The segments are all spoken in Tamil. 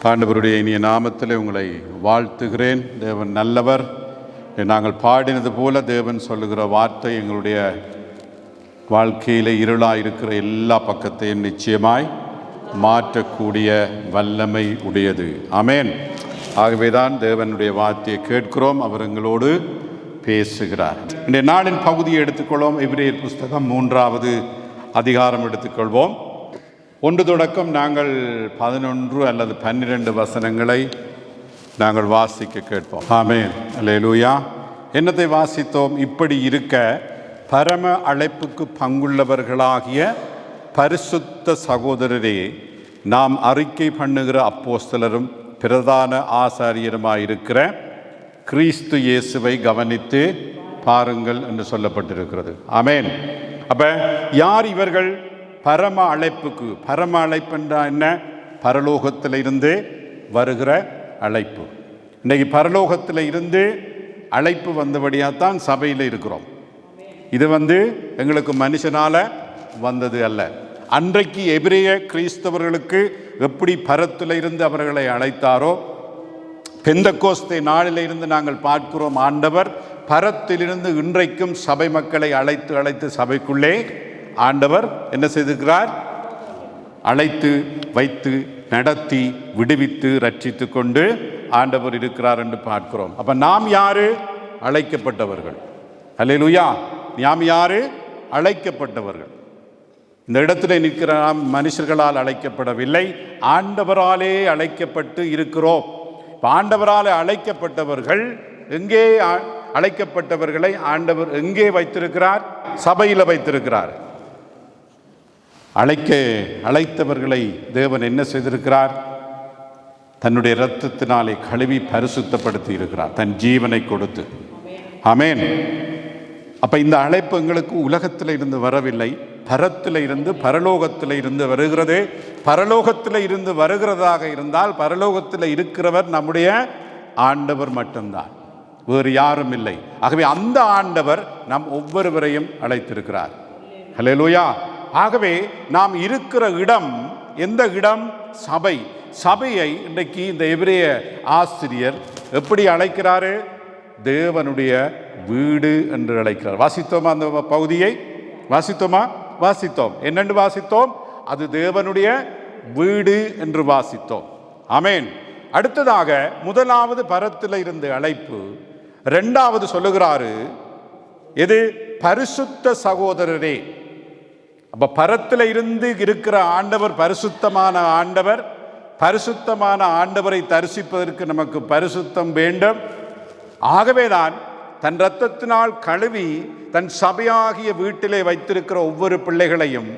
ஆண்டவருடைய இனிய நாமத்தில் உங்களை வாழ்த்துகிறேன். தேவன் நல்லவர். நாங்கள் பாடினது போல தேவன் சொல்லுகிற வார்த்தை எங்களுடைய வாழ்க்கையில் இருளாக இருக்கிற எல்லா பக்கத்தையும் நிச்சயமாய் மாற்றக்கூடிய வல்லமை உடையது. ஆமேன். ஆகவேதான் தேவனுடைய வார்த்தையை கேட்கிறோம். அவர் எங்களோடு பேசுகிறார். இன்றைய நாளின் பகுதியை எடுத்துக்கொள்வோம். எபிரேயர் புஸ்தகம் 3வது அதிகாரம் எடுத்துக்கொள்வோம். 1 தொடக்கம் நாங்கள் 11 அல்லது 12 வசனங்களை நாங்கள் வாசிக்க கேட்போம். ஆமென். அல்லேலூயா. என்னத்தை வாசித்தோம்? இப்படி இருக்க பரம அழைப்புக்கு பங்குள்ளவர்களாகிய பரிசுத்த சகோதரரே, நாம் அறிக்கை பண்ணுகிற அப்போஸ்தலரும் பிரதான ஆசாரியருமாயிருக்கிற கிறிஸ்து இயேசுவை கவனித்து பாருங்கள் என்று சொல்லப்பட்டிருக்கிறது. ஆமென். அப்ப யார் இவர்கள்? பரம அழைப்புக்கு. பரம அழைப்பு என்றால் என்ன? பரலோகத்தில் இருந்து வருகிற அழைப்பு. இன்றைக்கு பரலோகத்தில் இருந்து அழைப்பு வந்தபடியாகத்தான் சபையில் இருக்கிறோம். இது எங்களுக்கு மனுஷனால் வந்தது அல்ல. அன்றைக்கு எபிரேய கிறிஸ்தவர்களுக்கு எப்படி பரத்தில் இருந்து அவர்களை அழைத்தாரோ, பெந்தெக்கோஸ்தே நாளில் இருந்து நாங்கள் பார்க்கிறோம். ஆண்டவர் பரத்திலிருந்து இன்றைக்கும் சபை மக்களை அழைத்து சபைக்குள்ளே ஆண்டவர் என்ன செய்திருக்கிறார்? அழைத்து வைத்து நடத்தி விடுவித்து ரட்சித்து கொண்டு ஆண்டவர் இருக்கிறார் என்று பார்க்கிறோம். அப்ப நாம் யாரு? அழைக்கப்பட்டவர்கள். அல்லேலூயா. நாம் யாரு? அழைக்கப்பட்டவர்கள். இந்த இடத்துல நிற்கிற நாம் மனுஷர்களால் அழைக்கப்படவில்லை, ஆண்டவராலே அழைக்கப்பட்டு இருக்கிறோம். ஆண்டவரால் அழைக்கப்பட்டவர்கள் எங்கே? அழைக்கப்பட்டவர்களை ஆண்டவர் எங்கே வைத்திருக்கிறார்? சபையில் வைத்திருக்கிறார். அழைத்தவர்களை தேவன் என்ன செய்திருக்கிறார்? தன்னுடைய இரத்தத்தினாலே கழுவி பரிசுத்தப்படுத்தி இருக்கிறார், தன் ஜீவனை கொடுத்து. ஆமென். அப்ப இந்த அழைப்பு எங்களுக்கு உலகத்தில் இருந்து வரவில்லை, பரத்தில் இருந்து பரலோகத்தில் இருந்து வருகிறது. பரலோகத்தில் இருந்து வருகிறதாக இருந்தால் பரலோகத்தில் இருக்கிறவர் நம்முடைய ஆண்டவர் மட்டும்தான், வேறு யாரும் இல்லை. ஆகவே அந்த ஆண்டவர் நம் ஒவ்வொருவரையும் அழைத்திருக்கிறார். ஹல்லேலூயா. ஆகவே நாம் இருக்கிற இடம் எந்த இடம்? சபை. சபையை இன்றைக்கு இந்த எபிரேய ஆசிரியர் எப்படி அழைக்கிறாரு? தேவனுடைய வீடு என்று அழைக்கிறார். வாசித்தோமா? அந்த பகுதியை வாசித்தோமா? வாசித்தோம். என்னென்று வாசித்தோம்? அது தேவனுடைய வீடு என்று வாசித்தோம். ஆமென். அடுத்ததாக முதலாவது பரத்தில் இருந்து அழைப்பு. 2வது சொல்லுகிறாரு, எது? பரிசுத்த சகோதரரே. அப்ப பரத்தில் இருந்து இருக்கிற ஆண்டவர் பரிசுத்தமான ஆண்டவர். பரிசுத்தமான ஆண்டவரை தரிசிப்பதற்கு நமக்கு பரிசுத்தம் வேண்டும். ஆகவேதான் தன் இரத்தத்தினால் கழுவி தன் சபையாகிய வீட்டிலே வைத்திருக்கிற ஒவ்வொரு பிள்ளைகளையும்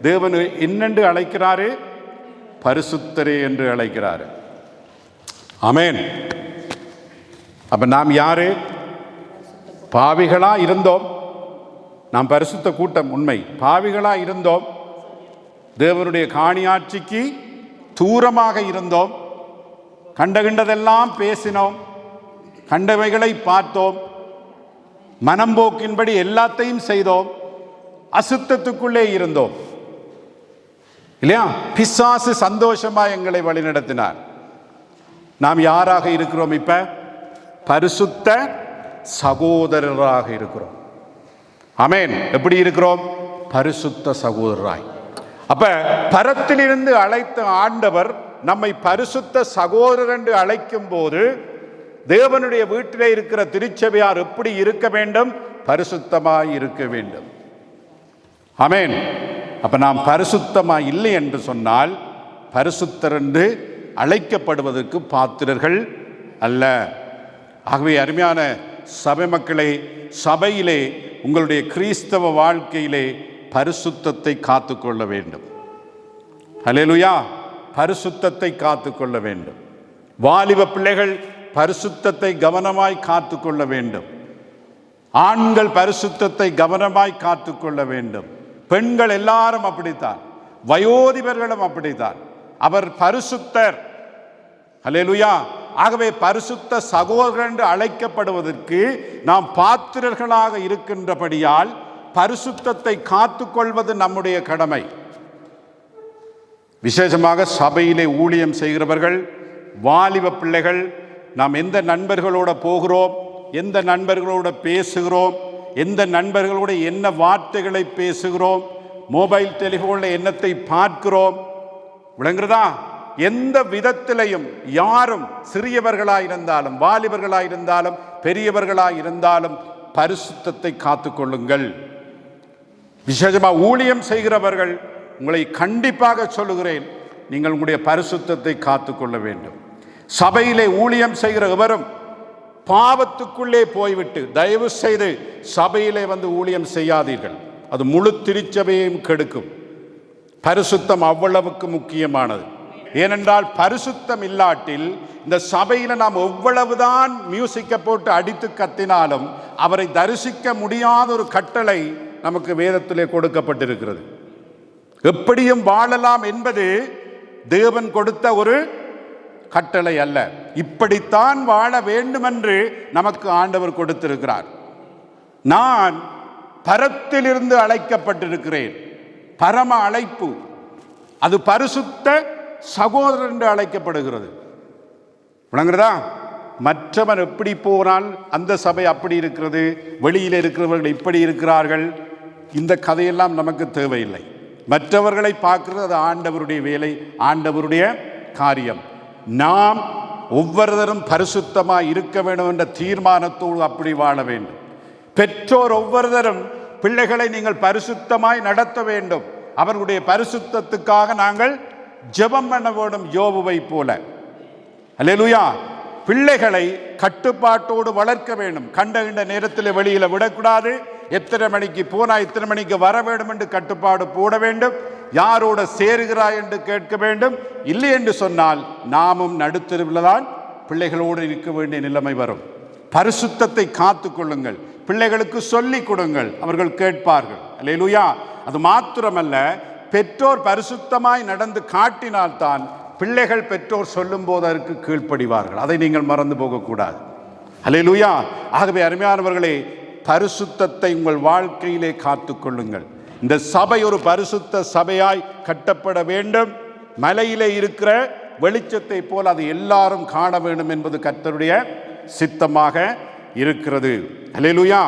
தேவன் என்னென்று அழைக்கிறாரு? பரிசுத்தரே என்று அழைக்கிறாரு. ஆமென். அப்ப நாம் யாரு? பாவிகளா இருந்தோம். நாம் பரிசுத்த கூட்டம், உண்மை. பாவிகளா இருந்தோம். தேவனுடைய காணியாட்சிக்கு தூரமாக இருந்தோம். கண்டதெல்லாம் பேசினோம், கண்டவைகளை பார்த்தோம், மனம்போக்கின்படி எல்லாத்தையும் செய்தோம், அசுத்தத்துக்குள்ளே இருந்தோம். இல்லையா? பிசாசு சந்தோஷமா எங்களை வழிநடத்தினார். நாம் யாராக இருக்கிறோம்? இப்ப பரிசுத்த சகோதரராக இருக்கிறோம். ஆமென். எப்படி இருக்கிறோம்? பரிசுத்த சகோதரராய். அப்ப பரத்திலிருந்து அழைத்த ஆண்டவர் நம்மை பரிசுத்த சகோதரர் என்று அழைக்கும் போது தேவனுடைய வீட்டிலே இருக்கிற திருச்சபையார் எப்படி இருக்க வேண்டும்? பரிசுத்தமாய் இருக்க வேண்டும். ஆமென். அப்ப நாம் பரிசுத்தமாய் இல்லை என்று சொன்னால் பரிசுத்தர் என்று அழைக்கப்படுவதற்கு பாத்திரர்கள் அல்ல. ஆகவே அருமையான சபை மக்களே, சபையிலே உங்களுடைய கிறிஸ்தவ வாழ்க்கையிலே பரிசுத்தத்தை காத்துக்கொள்ள வேண்டும். அல்லேலூயா. பரிசுத்தத்தை காத்துக்கொள்ள வேண்டும். வாலிப பிள்ளைகள் பரிசுத்தத்தை கவனமாய் காத்துக்கொள்ள வேண்டும். ஆண்கள் பரிசுத்தத்தை கவனமாய் காத்துக்கொள்ள வேண்டும். பெண்கள் எல்லாரும் அப்படித்தான், வயோதிபர்களும் அப்படித்தான். அவர் பரிசுத்தர். அல்லேலூயா. ஆகவே பரிசுத்த சகோதரர் என்று அழைக்கப்படுவதற்கு நாம் பாத்திரர்களாக இருக்கின்றபடியால் பரிசுத்தத்தை காத்துக்கொள்வது நம்முடைய கடமை. விசேஷமாக சபையிலே ஊழியம் செய்கிறவர்கள், வாலிப பிள்ளைகள், நாம் எந்த நண்பர்களோட போகிறோம், எந்த நண்பர்களோட பேசுகிறோம், எந்த நண்பர்களோட என்ன வார்த்தைகளை பேசுகிறோம், மொபைல் டெலிஃபோனில் என்னத்தை பார்க்கிறோம், விளங்குறதா? எந்த விதத்திலையும் யாரும் சிறியவர்களாயிருந்தாலும் வாலிபர்களாயிருந்தாலும் பெரியவர்களாயிருந்தாலும் பரிசுத்தத்தை காத்துக்கொள்ளுங்கள். விசேஷமாக ஊழியம் செய்கிறவர்கள் உங்களை கண்டிப்பாக சொல்லுகிறேன், நீங்கள் உங்களுடைய பரிசுத்தத்தை காத்துக்கொள்ள வேண்டும். சபையிலே ஊழியம் செய்கிற எவரும் பாவத்துக்குள்ளே போய்விட்டு தயவு செய்து சபையிலே வந்து ஊழியம் செய்யாதீர்கள். அது முழு திருச்சபையையும் கெடுக்கும். பரிசுத்தம் அவ்வளவுக்கு முக்கியமானது. ஏனென்றால் பரிசுத்தம் இல்லாட்டில் இந்த சபையில நாம் எவ்வளவுதான் மியூசிக்கை போட்டு அடித்து கத்தினாலும் அவரை தரிசிக்க முடியாத ஒரு கட்டளை நமக்கு வேதத்திலே கொடுக்கப்பட்டிருக்கிறது. எப்படியும் வாழலாம் என்பது தேவன் கொடுத்த ஒரு கட்டளை அல்ல. இப்படித்தான் வாழ வேண்டும் என்று நமக்கு ஆண்டவர் கொடுத்திருக்கிறார். நான் பரத்திலிருந்து அழைக்கப்பட்டிருக்கிறேன். பரம அழைப்பு, அது பரிசுத்த சகோதரன் என்று அழைக்கப்படுகிறது. விளங்குறதா? மற்றவன் எப்படி போனால் அந்த சபை அப்படி இருக்கிறது, வெளியில் இருக்கிறவர்கள் இப்படி இருக்கிறார்கள், இந்த கதையெல்லாம் நமக்கு தேவையில்லை. மற்றவர்களை பார்க்கிறது அது ஆண்டவருடைய வேலை, ஆண்டவருடைய காரியம். நாம் ஒவ்வொருத்தரும் பரிசுத்தமாக இருக்க வேண்டும் என்ற தீர்மானத்தோடு அப்படி வாழ வேண்டும். பெற்றோர் ஒவ்வொருத்தரும் பிள்ளைகளை நீங்கள் பரிசுத்தமாய் நடத்த வேண்டும். அவர்களுடைய பரிசுத்தத்துக்காக நாங்கள் ஜெபம் பண்ண வேண்டும், யோபுவை போல. அல்லேலூயா. பிள்ளைகளை கட்டுப்பாட்டோடு வளர்க்க வேண்டும். கண்ட நேரத்தில் வெளியில் விடக்கூடாது. எத்தனை மணிக்கு போனா எத்தனை மணிக்கு வர வேண்டும் என்று கட்டுப்பாடு போட வேண்டும். யாரோட சேருகிறாய் என்று கேட்க வேண்டும். இல்லை என்று சொன்னால் நாமும் நடுத்தருவில் தான் பிள்ளைகளோடு இருக்க வேண்டிய நிலைமை வரும். பரிசுத்தத்தை காத்து கொள்ளுங்கள். பிள்ளைகளுக்கு சொல்லிக் கொடுங்கள், அவர்கள் கேட்பார்கள். அல்லேலூயா. அது மாத்திரமல்ல, பெற்றோர் பரிசுத்தமாய் நடந்து காட்டினால்தான் பிள்ளைகள் பெற்றோர் சொல்லும் போது அதற்கு கீழ்ப்படிவார்கள். அதை நீங்கள் மறந்து போகக்கூடாது. அல்லேலூயா. ஆகவே அருமையானவர்களே, பரிசுத்தத்தை உங்கள் வாழ்க்கையிலே காத்து கொள்ளுங்கள். இந்த சபை ஒரு பரிசுத்த சபையாய் கட்டப்பட வேண்டும். மலையிலே இருக்கிற வெளிச்சத்தை போல் அது எல்லாரும் காண வேண்டும் என்பது கர்த்தருடைய சித்தமாக இருக்கிறது. அல்லேலூயா.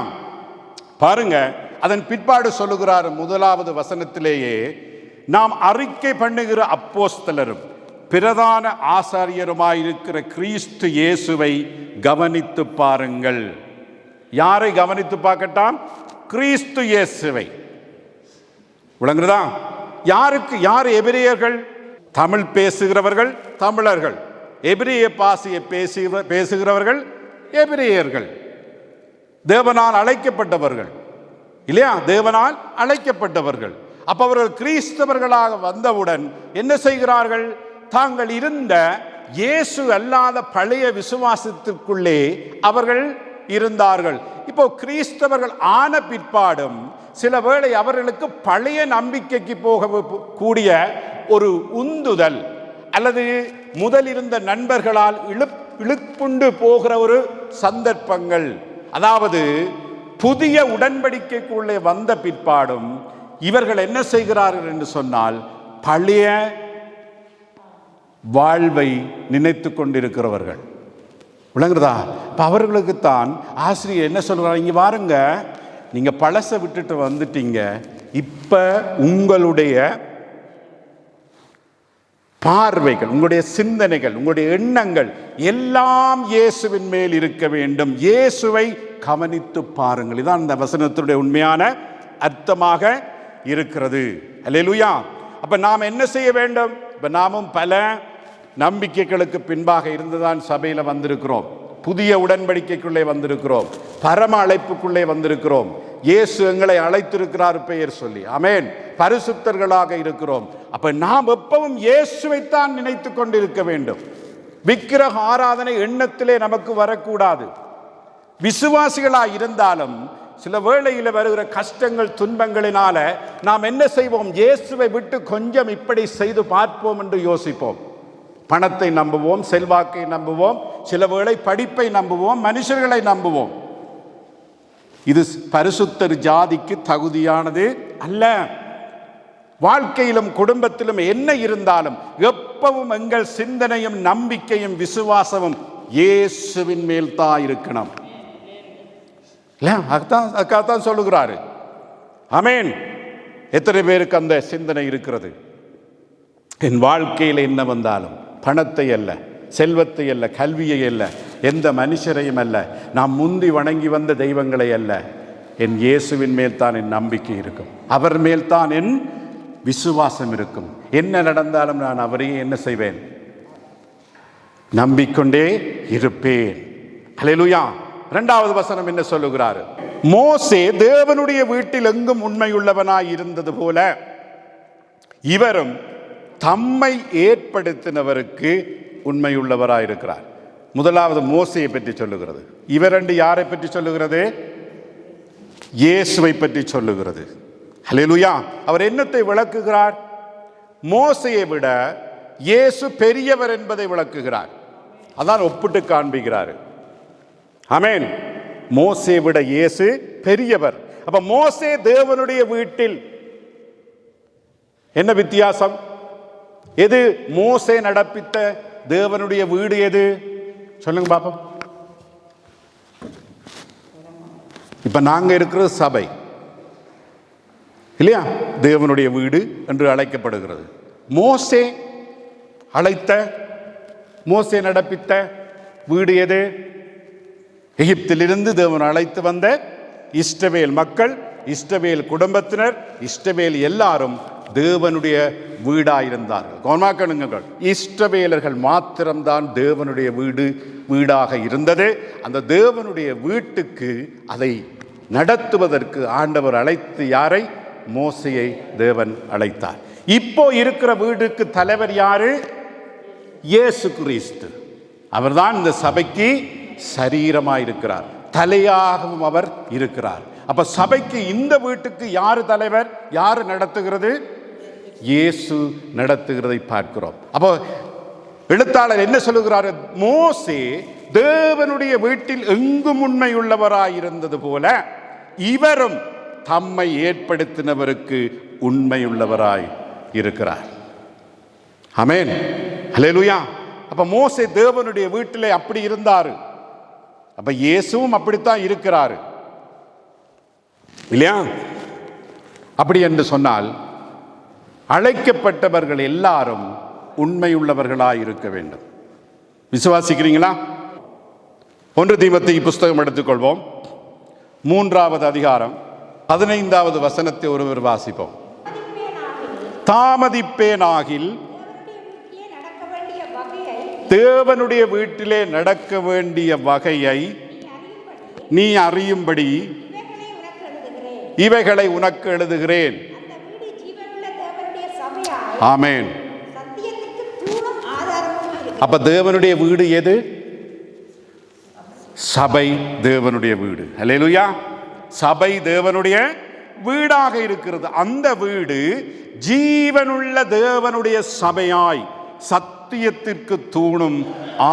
பாருங்க, அதன் பிற்பாடு சொல்லுகிறார் முதலாவது வசனத்திலேயே, நாம் அறிக்கை பண்ணுகிற அப்போஸ்தலரும் பிரதான ஆசாரியருமாயிருக்கிற கிறிஸ்து இயேசுவை கவனித்து பாருங்கள். யாரை கவனித்து பார்க்கட்டாம்? கிறிஸ்து இயேசுவை. விளங்குறதா? யார் எபிரேயர்கள்? தமிழ் பேசுகிறவர்கள் தமிழர்கள், எபிரேய பாஷையை பேசுகிறவர்கள் எபிரேயர்கள். தேவனால் அழைக்கப்பட்டவர்கள் இல்லையா? தேவனால் அழைக்கப்பட்டவர்கள். அப்ப அவர்கள் கிறிஸ்தவர்களாக வந்தவுடன் என்ன செய்கிறார்கள்? தாங்கள் இருந்த இயேசு அல்லாத பழைய விசுவாசத்திற்குள்ளே அவர்கள் இருந்தார்கள். இப்போ கிறிஸ்தவர்கள் ஆன பிற்பாடும் சில வேளை அவர்களுக்கு பழைய நம்பிக்கைக்கு போக கூடிய ஒரு உந்துதல் அல்லது முதல் இருந்த நண்பர்களால் இழுப்புண்டு போகிற ஒரு சந்தர்ப்பங்கள், அதாவது புதிய உடன்படிக்கைக்குள்ளே வந்த பிற்பாடும் இவர்கள் என்ன செய்கிறார்கள் என்று சொன்னால், பழைய வாழ்வை நினைத்து கொண்டிருக்கிறவர்கள். விளங்குறதா? இப்போ அவர்களுக்குத்தான் ஆசிரியர் என்ன சொல்கிறார்? இங்கே வாருங்க, நீங்கள் பழசை விட்டுட்டு வந்துட்டீங்க, இப்போ உங்களுடைய பார்வைகள், உங்களுடைய சிந்தனைகள், உங்களுடைய எண்ணங்கள் எல்லாம் இயேசுவின் மேல் இருக்க வேண்டும். இயேசுவை கவனித்து பாருங்கள். இதான் இந்த வசனத்துடைய உண்மையான அர்த்தமாக இருக்கிறது. அல்லேலூயா. அப்ப நாம் என்ன செய்ய வேண்டும்? இப்ப நாமும் பல நம்பிக்கைகளுக்கு பின்பாக இருந்துதான் சபையில் வந்திருக்கிறோம். புதிய உடன்படிக்கைக்குள்ளே வந்திருக்கிறோம். பரம அழைப்புக்குள்ளே வந்திருக்கிறோம். இயேசு எங்களை அழைத்திருக்கிறார் பெயர் சொல்லி. ஆமென். பரிசுத்தர்களாக இருக்கிறோம். அப்ப நாம் எப்பவும் இயேசுவைத்தான் நினைத்து கொண்டிருக்க வேண்டும். விக்கிரக ஆராதனை எண்ணத்திலே நமக்கு வரக்கூடாது. விசுவாசிகளாக இருந்தாலும் சில வேளையில் வருகிற கஷ்டங்கள் துன்பங்களினால நாம் என்ன செய்வோம்? இயேசுவை விட்டு கொஞ்சம் இப்படி செய்து பார்ப்போம் என்று யோசிப்போம். பணத்தை நம்புவோம், செல்வாக்கை நம்புவோம், சில வேளை படிப்பை நம்புவோம், மனுஷர்களை நம்புவோம். இது பரிசுத்தர் ஜாதிக்கு தகுதியானது அல்ல. வாழ்க்கையிலும் குடும்பத்திலும் என்ன இருந்தாலும் எப்பவும் எங்கள் சிந்தனையும் நம்பிக்கையும் விசுவாசமும் இயேசுவின் மேல் தான் இருக்கணும். அதான் சொல்லுகிறாரு. ஆமென். எத்தனை பேருக்கு அந்த சிந்தனை இருக்கிறது? என் வாழ்க்கையில் என்ன வந்தாலும் பணத்தை அல்ல, செல்வத்தை அல்ல, கல்வியை அல்ல, எந்த மனுஷரையும் அல்ல, நாம் முந்தி வணங்கி வந்த தெய்வங்களை அல்ல, என் இயேசுவின் மேல் தான் என் நம்பிக்கை இருக்கும், அவர் மேல் தான் என் விசுவாசம் இருக்கும். என்ன நடந்தாலும் நான் அவரையே என்ன செய்வேன்? நம்பிக்கொண்டே இருப்பேன். அல்லேலூயா. இரண்டாவது வசனம் என்ன சொல்லுகிறார்? மோசே தேவனுடைய வீட்டில் எங்கும் உண்மையுள்ளவனாய் இருந்தது போல இவரும் தம்மை ஏற்படுத்தினவருக்கு உண்மையுள்ளவராய் இருக்கிறார். முதலாவது மோசையை பற்றி சொல்லுகிறது. இவரண்டு யாரை பற்றி சொல்லுகிறது? இயேசுவை பற்றி சொல்லுகிறது. அல்லேலூயா. அவர் என்னத்தை விளக்குகிறார்? மோசையை விட இயேசு பெரியவர் என்பதை விளக்குகிறார். அதான் ஒப்பிட்டு காண்பிக்கிறார். ஆமென். மோசே விட இயேசு பெரியவர். அப்ப மோசே தேவனுடைய வீட்டில் என்ன வித்தியாசம்? எது மோசே நடப்பித்த தேவனுடைய வீடு? எது சொல்லுங்க பாப்போம். இப்ப நாங்க இருக்கிறது சபை இல்லையா? தேவனுடைய வீடு என்று அழைக்கப்படுகிறது. மோசே அழைத்த, மோசே நடப்பித்த வீடு எது? எகிப்திலிருந்து தேவன் அழைத்து வந்த இஸ்ரவேல் மக்கள், இஸ்ரவேல் குடும்பத்தினர், இஸ்ரவேல் எல்லாரும் தேவனுடைய வீடாயிருந்தார்கள். கவனமாக்கணுங்கள், இஸ்ரவேலர்கள் மாத்திரம்தான் தேவனுடைய வீடாக இருந்தது. அந்த தேவனுடைய வீட்டுக்கு அதை நடத்துவதற்கு ஆண்டவர் அழைத்து யாரை? மோசையை தேவன் அழைத்தார். இப்போ இருக்கிற வீடுக்கு தலைவர் யாரு? இயேசு கிறிஸ்து. அவர்தான் இந்த சபைக்கு சரீரமாயிருக்கிறார், தலையாகவும் அவர் இருக்கிறார். அப்ப சபைக்கு, இந்த வீட்டுக்கு யாரு தலைவர்? யாரு நடத்துகிறது? இயேசு நடத்துகிறதை பார்க்கிறோம். அப்போ எழுத்தாளர் என்ன சொல்லுகிறார்? மோசே தேவனுடைய வீட்டில் எங்கும் உண்மையுள்ளவராயிருந்தது போல இவரும் தம்மை ஏற்படுத்தினவருக்கு உண்மையுள்ளவராய் இருக்கிறார். ஆமென். அல்லேலூயா. அப்ப மோசே தேவனுடைய வீட்டிலே அப்படி இருந்தாரு. அப்ப இயேசுவும் அப்படித்தான் இருக்கிறாரு இல்லையா? அப்படி என்று சொன்னால் அழைக்கப்பட்டவர்கள் எல்லாரும் உண்மையுள்ளவர்களாய் இருக்க வேண்டும். விசுவாசிக்கிறீங்களா? 1 தீமோத்தேயு புஸ்தகம் எடுத்துக்கொள்வோம். 3வது அதிகாரம் 15வது வசனத்தை ஒருவர் வாசிப்போம். தாமதிப்பேனாகில் தேவனுடைய வீட்டிலே நடக்க வேண்டிய வகையை நீ அறியும்படி இவைகளை உனக்கு எழுதுகிறேன். ஆமென். அப்ப தேவனுடைய வீடு எது? சபை தேவனுடைய வீடு. அல்லேலூயா. சபை தேவனுடைய வீடாக இருக்கிறது. அந்த வீடு ஜீவனுள்ள தேவனுடைய சபையாய் சத்தியத்திற்கு தூணும்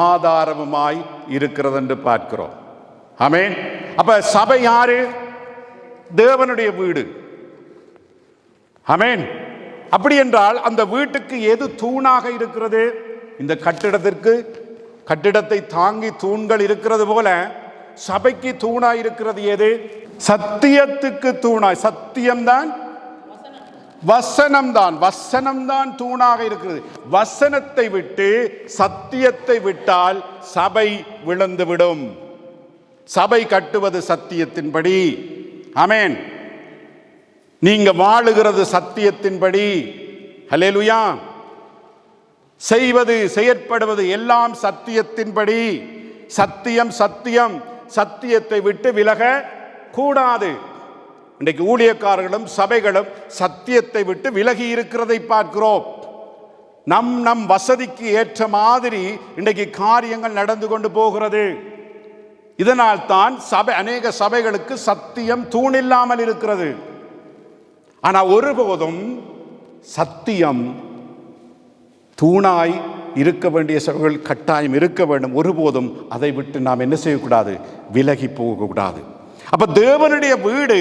ஆதாரமுமாய் இருக்கிறது என்று பார்க்கிறோம். ஆமென். அப்ப சபை யாரு? தேவனுடைய வீடு. ஆமென். அப்படி என்றால் அந்த வீட்டுக்கு எது தூணாக இருக்கிறது? இந்த கட்டிடத்தை தாங்கி தூண்கள் இருக்கிறது போல சபைக்கு தூணாய் இருக்கிறது எது? சத்தியத்துக்கு தூணாய். சத்தியம்தான், வசனம்தான் தூணாக இருக்கிறது. வசனத்தை விட்டு சத்தியத்தை விட்டால் சபை விழுந்துவிடும். சபை கட்டுவது சத்தியத்தின்படி. ஆமென். நீங்க வாழுகிறது சத்தியத்தின்படி. அல்லேலூயா. செய்வது, செயற்படுவது எல்லாம் சத்தியத்தின்படி. சத்தியம் சத்தியம். சத்தியத்தை விட்டு விலக கூடாது. இன்றைக்கு ஊழியக்காரர்களும் சபைகளும் சத்தியத்தை விட்டு விலகி இருக்கிறதை பார்க்கிறோம். நம் வசதிக்கு ஏற்ற மாதிரி இன்றைக்கு காரியங்கள் நடந்து கொண்டு போகிறது. இதனால் தான் அநேக சபைகளுக்கு சத்தியம் தூணில்லாமல் இருக்கிறது. ஆனால் ஒருபோதும் சத்தியம் தூணாய் இருக்க வேண்டிய சபைகள் கட்டாயம் இருக்க வேண்டும். ஒருபோதும் அதை விட்டு நாம் என்ன செய்யக்கூடாது? விலகி போகக்கூடாது. அப்ப தேவனுடைய வீடு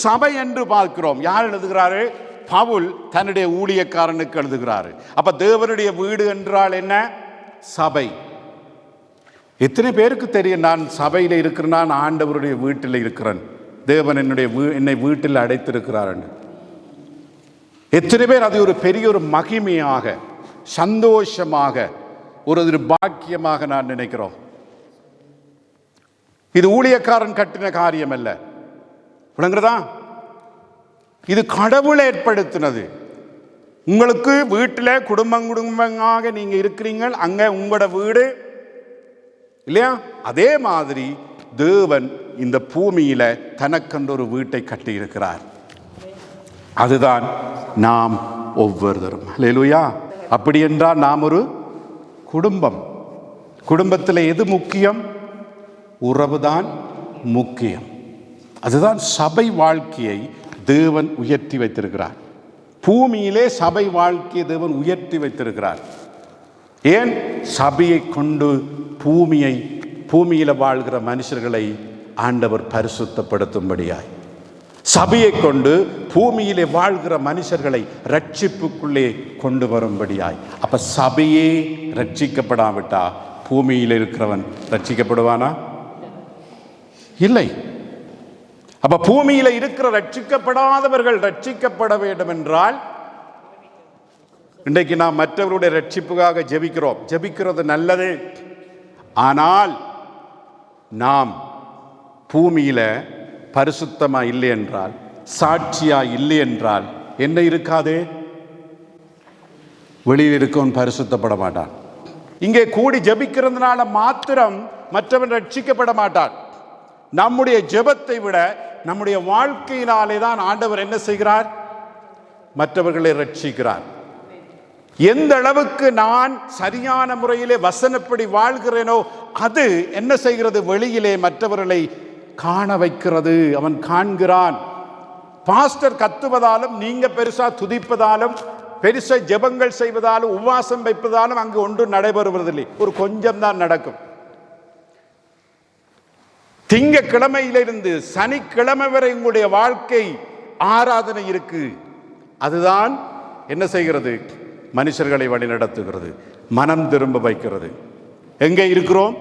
சபை என்று பார்க்கிறோம். யார் எழுதுகிறாரு? பவுல் தன்னுடைய ஊழியக்காரனுக்கு எழுதுகிறார். அப்ப தேவனுடைய வீடு என்றால் என்ன? சபை. எத்தனை பேருக்கு தெரியும் நான் சபையில் இருக்கிறேன், நான் ஆண்டவருடைய வீட்டில் இருக்கிறேன், தேவன் என்னை வீட்டில் அடைத்திருக்கிறார்? எத்தனை பேர் அதை ஒரு பெரிய ஒரு மகிமையாக, சந்தோஷமாக, ஒரு பாக்கியமாக நான் நினைக்கிறோம். இது ஊழியக்காரன் கட்டின காரியம் அல்ல, விளங்குறதா? இது கடவுள் ஏற்படுத்தினது. உங்களுக்கு வீட்டில் குடும்பமாக நீங்க இருக்கிறீங்க, அங்க உங்களோட வீடு இல்லையா? அதே மாதிரி தேவன் இந்த பூமியில தனக்கென்ற ஒரு வீட்டை கட்டி இருக்கிறார். அதுதான் நாம் ஒவ்வொருத்தரும். அல்லேலூயா. அப்படி என்றால் நாம் ஒரு குடும்பம். குடும்பத்தில் எது முக்கியம்? உறவுதான் முக்கியம். அதுதான் சபை வாழ்க்கையை தேவன் உயர்த்தி வைத்திருக்கிறார். பூமியிலே சபை வாழ்க்கையை தேவன் உயர்த்தி வைத்திருக்கிறார். ஏன்? சபையை கொண்டு பூமியில வாழ்கிற மனுஷர்களை ஆண்டவர் பரிசுத்தப்படுத்தும்படியாய், சபையை கொண்டு பூமியிலே வாழ்கிற மனுஷர்களை ரட்சிப்புக்குள்ளே கொண்டு வரும்படியாய். அப்ப சபையே ரட்சிக்கப்படாவிட்டா பூமியில் இருக்கிறவன் ரட்சிக்கப்படுவானா? இல்லை. அப்ப பூமியில இருக்கிற ரட்சிக்கப்படாதவர்கள் ரட்சிக்கப்பட வேண்டும் என்றால், இன்றைக்கு நாம் மற்றவருடைய ரட்சிப்புக்காக ஜெபிக்கிறோம். ஜெபிக்கிறது நல்லது. ஆனால் நாம் பூமியில பரிசுத்தமா இல்லை என்றால், சாட்சியா இல்லை என்றால் என்ன இருக்காது? வெளியில் இருக்கவன் பரிசுத்தப்பட மாட்டான். இங்கே கூடி ஜெபிக்கிறதுனால மாத்திரம் மற்றவன் ரட்சிக்கப்பட மாட்டான். நம்முடைய ஜெபத்தை விட நம்முடைய வாழ்க்கையினாலே தான் ஆண்டவர் என்ன செய்கிறார்? மற்றவர்களை ரட்சிக்கிறார். எந்த அளவுக்கு நான் சரியான முறையிலே வசனப்படி வாழ்கிறேனோ அது என்ன செய்கிறது? வெளியிலே மற்றவர்களை காண வைக்கிறது. அவன் காண்கிறான். பாஸ்டர் கத்துவதாலும், நீங்க பெருசா துதிப்பதாலும், பெருசா ஜெபங்கள் செய்வதாலும், உபவாசம் வைப்பதாலும் அங்கு ஒன்றும் நடைபெறுவதில்லை. ஒரு கொஞ்சம் தான் நடக்கும். திங்கக்கிழமையிலிருந்து சனிக்கிழமை வரை உங்களுடைய வாழ்க்கை ஆராதனை இருக்கு. அதுதான் என்ன செய்கிறது? மனுஷர்களை வழிநடத்துகிறது, மனம் திரும்ப வைக்கிறது. எங்கே இருக்கிறோம்?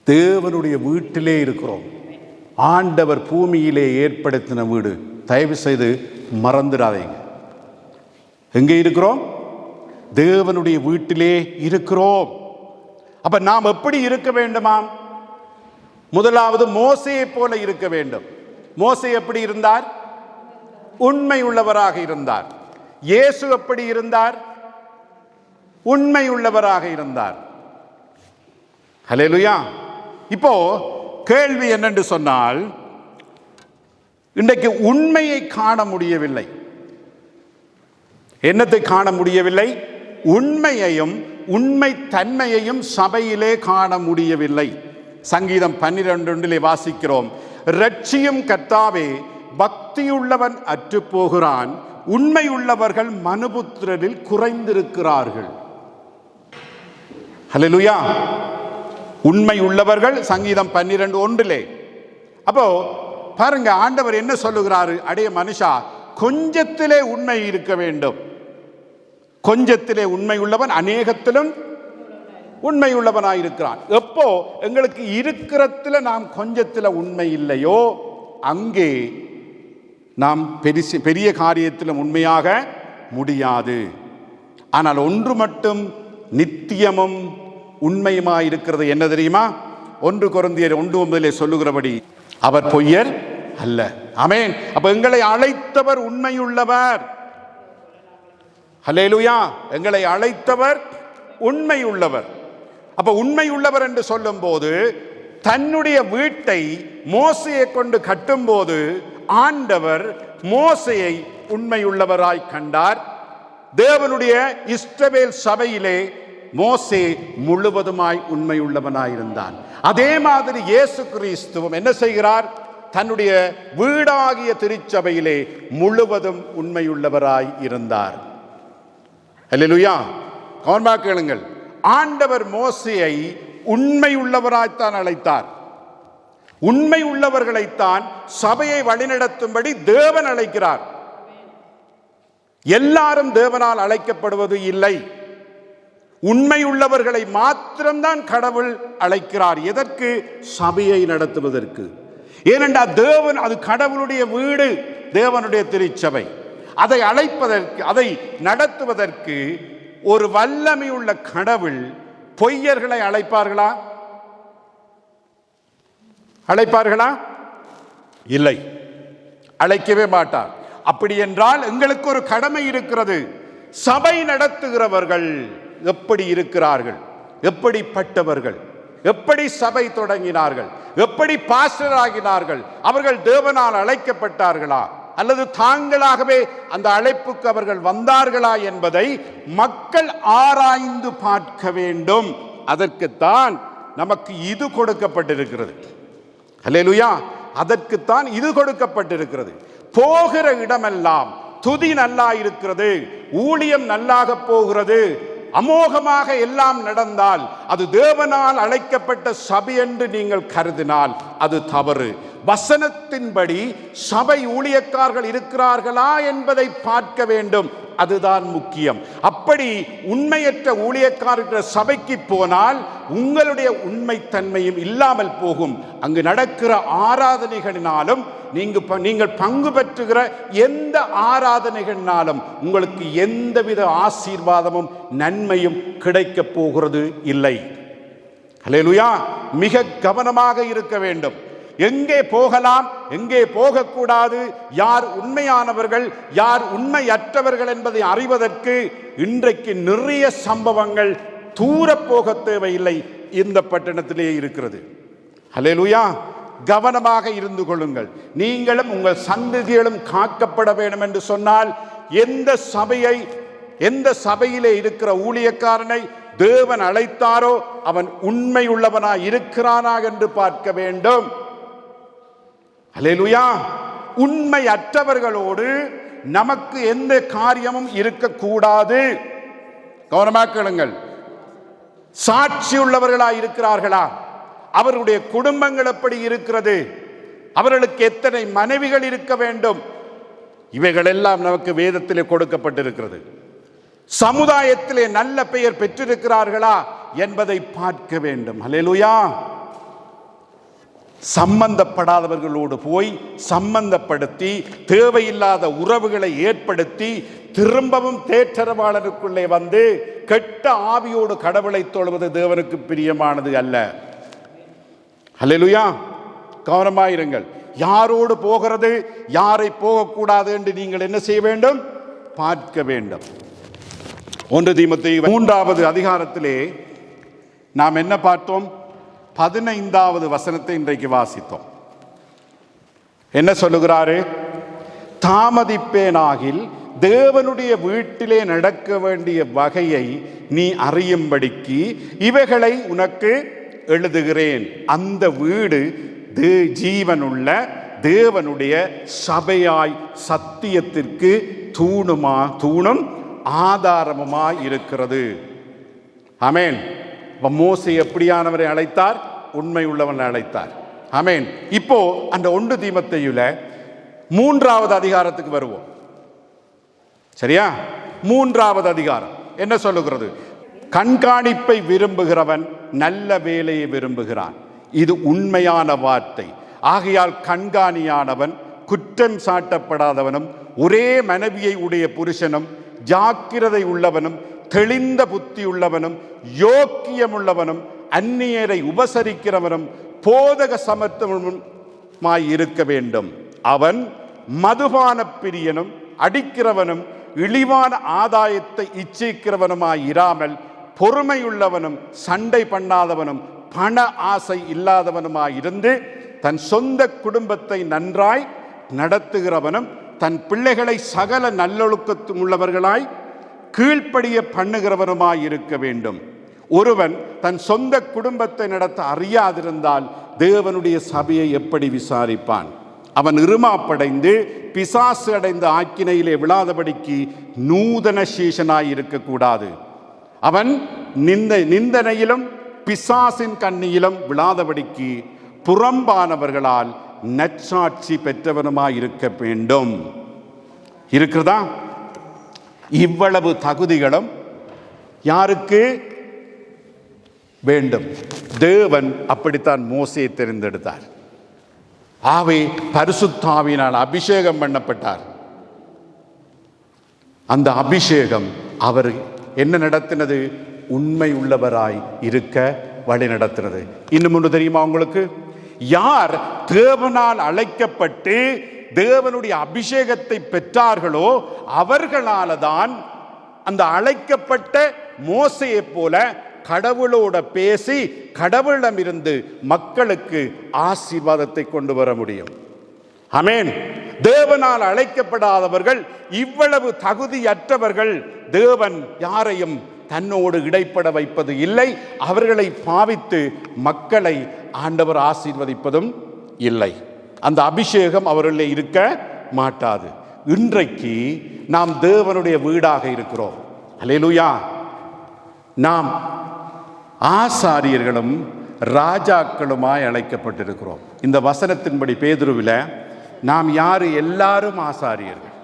தேவனுடைய வீட்டிலே இருக்கிறோம். ஆண்டவர் பூமியிலே ஏற்படுத்தின வீடு. தயவு செய்து மறந்துடாதீங்க. எங்கே இருக்கிறோம்? தேவனுடைய வீட்டிலே இருக்கிறோம். அப்ப நாம் எப்படி இருக்க வேண்டுமாம்? முதலாவது மோசேயை போல இருக்க வேண்டும். மோசே எப்படி இருந்தார்? உண்மை உள்ளவராக இருந்தார். இயேசு எப்படி இருந்தார்? உண்மை உள்ளவராக இருந்தார். ஹல்லேலூயா. இப்போ கேள்வி என்னென்று சொன்னால், இன்றைக்கு உண்மையை காண முடியவில்லை. என்னத்தை காண முடியவில்லை? உண்மையையும் உண்மை தன்மையையும் சபையிலே காண முடியவில்லை. சங்கீதம் 12 வாசிக்கிறோம், ரட்சியும் கர்த்தாவே, பக்தியுள்ளவன் அற்று போகிறான், உண்மை உள்ளவர்கள் மனுபுத்திரரில் குறைந்திருக்கிறார்கள். ஹல்லேலூயா. உண்மை உள்ளவர்கள் சங்கீதம் 12:1. அப்போ பாருங்க, ஆண்டவர் என்ன சொல்லுகிறாரு? அடைய மனுஷா, கொஞ்சத்திலே உண்மை இருக்க வேண்டும். கொஞ்சத்திலே உண்மை உள்ளவன் அநேகத்திலும் உண்மை உள்ளவனாயிருக்கிறான். எப்போ எங்களுக்கு இருக்கிறதுல நாம் கொஞ்சத்துல உண்மை இல்லையோ, அங்கே நாம் பெரிய காரியத்திலும் உண்மையாக முடியாது. ஆனால் ஒன்று மட்டும் நித்தியமும் உண்மையுமாய் இருக்கிறது என்ன தெரியுமா? 1 கொரிந்தியர் 1:9 சொல்லுகிறபடி, அவர் பொய்யர் அல்ல. ஆமென். அப்ப எங்களை அழைத்தவர் உண்மையுள்ளவர். ஹல்லேலூயா. எங்களை அழைத்தவர் உண்மை உள்ளவர். அப்ப உண்மை உள்ளவர் என்று சொல்லும் போது, தன்னுடைய வீட்டை மோசையை கொண்டு கட்டும் போது ஆண்டவர் மோசையை உண்மையுள்ளவராய் கண்டார். தேவனுடைய இஸ்ரவேல் சபையிலே மோசே முழுவதுமாய் உண்மையுள்ளவனாயிருந்தான். அதே மாதிரி இயேசு கிறிஸ்துவும் என்ன செய்கிறார்? தன்னுடைய வீடாகிய திருச்சபையிலே முழுவதும் உண்மையுள்ளவராய் இருந்தார். அல்லேலூயா. கவனமாக கேளுங்கள். ஆண்டவர் மோசேயை உண்மை உள்ளவராய்த்தான் அழைத்தார். உண்மை உள்ளவர்களைத்தான் சபையை வழிநடத்தும்படி தேவன் அழைக்கிறார். எல்லாரும் தேவனால் அழைக்கப்படுவது இல்லை. உண்மையுள்ளவர்களை மாத்திரம்தான் கடவுள் அழைக்கிறார். எதற்கு? சபையை நடத்துவதற்கு. ஏனென்றால் தேவன், அது கடவுளுடைய வீடு, தேவனுடைய திருச்சபை. அதை அழைப்பதற்கு, அதை நடத்துவதற்கு ஒரு வல்லமையுள்ள கடவுள் பொய்யர்களை அழைப்பார்களா? அழைப்பார்களா? இல்லை, அழைக்கவே மாட்டார். அப்படி என்றால் எங்களுக்கு ஒரு கடமை இருக்கிறது. சபை நடத்துகிறவர்கள் எப்படி இருக்கிறார்கள், எப்படிப்பட்டவர்கள், எப்படி சபை தொடங்கினார்கள், எப்படி பாஸ்டர் ஆகினார்கள், அவர்கள் தேவனால் அழைக்கப்பட்டார்களா அல்லது தாங்களாகவே அந்த அழைப்புக்கு அவர்கள் வந்தார்களா என்பதை மக்கள் ஆராய்ந்து பார்க்க வேண்டும். அதற்குத்தான் நமக்கு இது கொடுக்கப்பட்டிருக்கிறது. அல்லேலூயா! அதற்குத்தான் இது கொடுக்கப்பட்டிருக்கிறது. போகிற இடமெல்லாம் துதி நல்லா இருக்கிறது, ஊழியம் நல்லாக போகிறது, அமோகமாக எல்லாம் நடந்தால் அது தேவனால் அழைக்கப்பட்ட சபை என்று நீங்கள் கருதினால் அது தவறு. வசனத்தின்படி சபை ஊழியக்காரர்கள் இருக்கிறார்களா என்பதை பார்க்க வேண்டும். அதுதான் முக்கியம். அப்படி உண்மையற்ற ஊழியக்காரர்கள் சபைக்கு போனால் உங்களுடைய உண்மைத்தன்மையும் இல்லாமல் போகும். அங்கு நடக்கிற ஆராதனைகளினாலும் நீங்கள் பங்கு பெற்றுகிற எந்த ஆராதனைகளினாலும் உங்களுக்கு எந்தவித ஆசீர்வாதமும் நன்மையும் கிடைக்க போகிறது இல்லை. அல்லேலூயா! மிக கவனமாக இருக்க வேண்டும். எங்கே போகலாம், எங்கே போகக்கூடாது, யார் உண்மையானவர்கள், யார் உண்மையற்றவர்கள் என்பதை அறிவதற்கு இன்றைக்கு நிறைய சம்பவங்கள் தூர போக தேவையில்லை, இந்த பட்டணத்திலேயே இருக்கிறது. அல்லேலூயா! கவனமாக இருந்து கொள்ளுங்கள். நீங்களும் உங்கள் சந்ததிகளும் காக்கப்பட வேண்டும் என்று சொன்னால் எந்த சபையிலே இருக்கிற ஊழியக்காரனை தேவன் அழைத்தாரோ அவன் உண்மை உள்ளவனா இருக்கிறானா என்று பார்க்க வேண்டும். அல்லேலூயா! உண்மையற்றவர்களோடு நமக்கு எந்த காரியமும் இருக்கக்கூடாது. கவனமாக கேளுங்கள். சாட்சி உள்ளவர்களாய் இருக்கிறார்களா? அவருடைய குடும்பங்கள் எப்படி இருக்கிறது? அவர்களுக்கு எத்தனை மனைவிகள் இருக்க வேண்டும்? இவைகள் எல்லாம் நமக்கு வேதத்திலே கொடுக்கப்பட்டிருக்கிறது. சமுதாயத்திலே நல்ல பெயர் பெற்றிருக்கிறார்களா என்பதை பார்க்க வேண்டும். அல்லேலூயா! சம்பந்தப்படாதவர்களோடு போய் சம்பந்தப்படுத்தி தேவையில்லாத உறவுகளை ஏற்படுத்தி திரும்பவும் தேற்றரவாளருக்குள்ளே வந்து கெட்ட ஆவியோடு கடவுளை தொழுவது தேவனுக்கு பிரியமானது அல்ல. அல்லேலூயா! கவனமாயிருங்கள். யாரோடு போகிறது, யாரை போகக்கூடாது என்று நீங்கள் என்ன செய்ய வேண்டும்? பார்க்க வேண்டும். 1 தீமோத்தேயு 3வது அதிகாரத்திலே நாம் என்ன பார்த்தோம்? 15வது வசனத்தை இன்றைக்கு வாசித்தோம். என்ன சொல்லுகிறாரு? தாமதிப்பேனாகில் தேவனுடைய வீட்டிலே நடக்க வேண்டிய வகையை நீ அறியும்படிக்கு இவைகளை உனக்கு எழுதுகிறேன். அந்த வீடு ஜீவனுள்ள தேவனுடைய சபையாய் சத்தியத்திற்கு தூணும் ஆதாரமுமாய் இருக்கிறது. ஆமென். மோசே எப்படியானவரை அழைத்தார்? உண்மை உள்ளவனை அழைத்தார். ஆமென். இப்போ அந்த 1 தீமோத்தேயுல 3வது அதிகாரத்துக்கு வருவோம். சரியா? 3வது அதிகாரம் என்ன சொல்லுகிறது? கண்காணிப்பை விரும்புகிறவன் நல்ல வேலையை விரும்புகிறான். இது உண்மையான வார்த்தை. ஆகையால் கண்காணியானவன் குற்றம் சாட்டப்படாதவனும் ஒரே மனைவியை உடைய புருஷனும் ஜாக்கிரதை உள்ளவனும் தெளிந்த புத்தி உள்ளவனும் யோக்கியமுள்ளவனும் அந்நியரை உபசரிக்கிறவனும் போதக சமத்துவமாய் இருக்க வேண்டும். அவன் மதுபான பிரியனும் அடிக்கிறவனும் இழிவான ஆதாயத்தை இச்சிக்கிறவனுமாய் இராமல் பொறுமையுள்ளவனும் சண்டை பண்ணாதவனும் பண ஆசை இல்லாதவனுமாயிருந்து தன் சொந்த குடும்பத்தை நன்றாய் நடத்துகிறவனும் தன் பிள்ளைகளை சகல நல்லொழுக்கத்தும் உள்ளவர்களாய் கீழ்ப்படிய பண்ணுகிறவனுமாய் இருக்க வேண்டும். ஒருவன் தன் சொந்த குடும்பத்தை நடத்த அறியாதிருந்தால் தேவனுடைய சபையை எப்படி விசாரிப்பான்? அவன் இருமாப்படைந்து பிசாசு அடைந்த ஆக்கினையிலே விழாதபடிக்கு நூதன சீஷனாய் இருக்கக்கூடாது. அவன் நிந்தனையிலும் பிசாசின் கண்ணியிலும் விழாதபடிக்கு புறம்பானவர்களால் நற்சாட்சி பெற்றவனுமாய் இருக்க வேண்டும். இருக்கிறதா? இவ்வளவு தகுதிகளும் யாருக்கு வேண்டும்? தேவன் அப்படித்தான் மோசேயை தெரிந்தெடுத்தார். ஆவே பரிசுத்தாவினால் அபிஷேகம் பண்ணப்பட்டார். அந்த அபிஷேகம் அவர் என்ன நடத்தினது? உண்மை உள்ளவராய் இருக்க வழி நடத்தினது. இன்னும் ஒன்று தெரியுமா உங்களுக்கு? யார் தேவனால் அழைக்கப்பட்டு தேவனுடைய அபிஷேகத்தை பெற்றார்களோ அவர்களால தான் அந்த அழைக்கப்பட்ட மோசையை போல கடவுளோட பேசி கடவுளிடமிருந்து மக்களுக்கு ஆசீர்வாதத்தை கொண்டு வர முடியும். ஆமென். தேவனால் அழைக்கப்படாதவர்கள், இவ்வளவு தகுதியற்றவர்கள், தேவன் யாரையும் தன்னோடு இடைப்பட வைப்பது இல்லை. அவர்களை பாவித்து மக்களை ஆண்டவர் ஆசீர்வதிப்பதும் இல்லை. அந்த அபிஷேகம் அவர்களே இருக்க மாட்டாது. இன்றைக்கு நாம் தேவனுடைய வீடாக இருக்கிறோம். அல்லேலூயா. நாம் ஆசாரியர்களும் ராஜாக்களுமாய் அழைக்கப்பட்டிருக்கிறோம். இந்த வசனத்தின்படி பேதுருவில் நாம் யாரு? எல்லாரும் ஆசாரியர்கள்.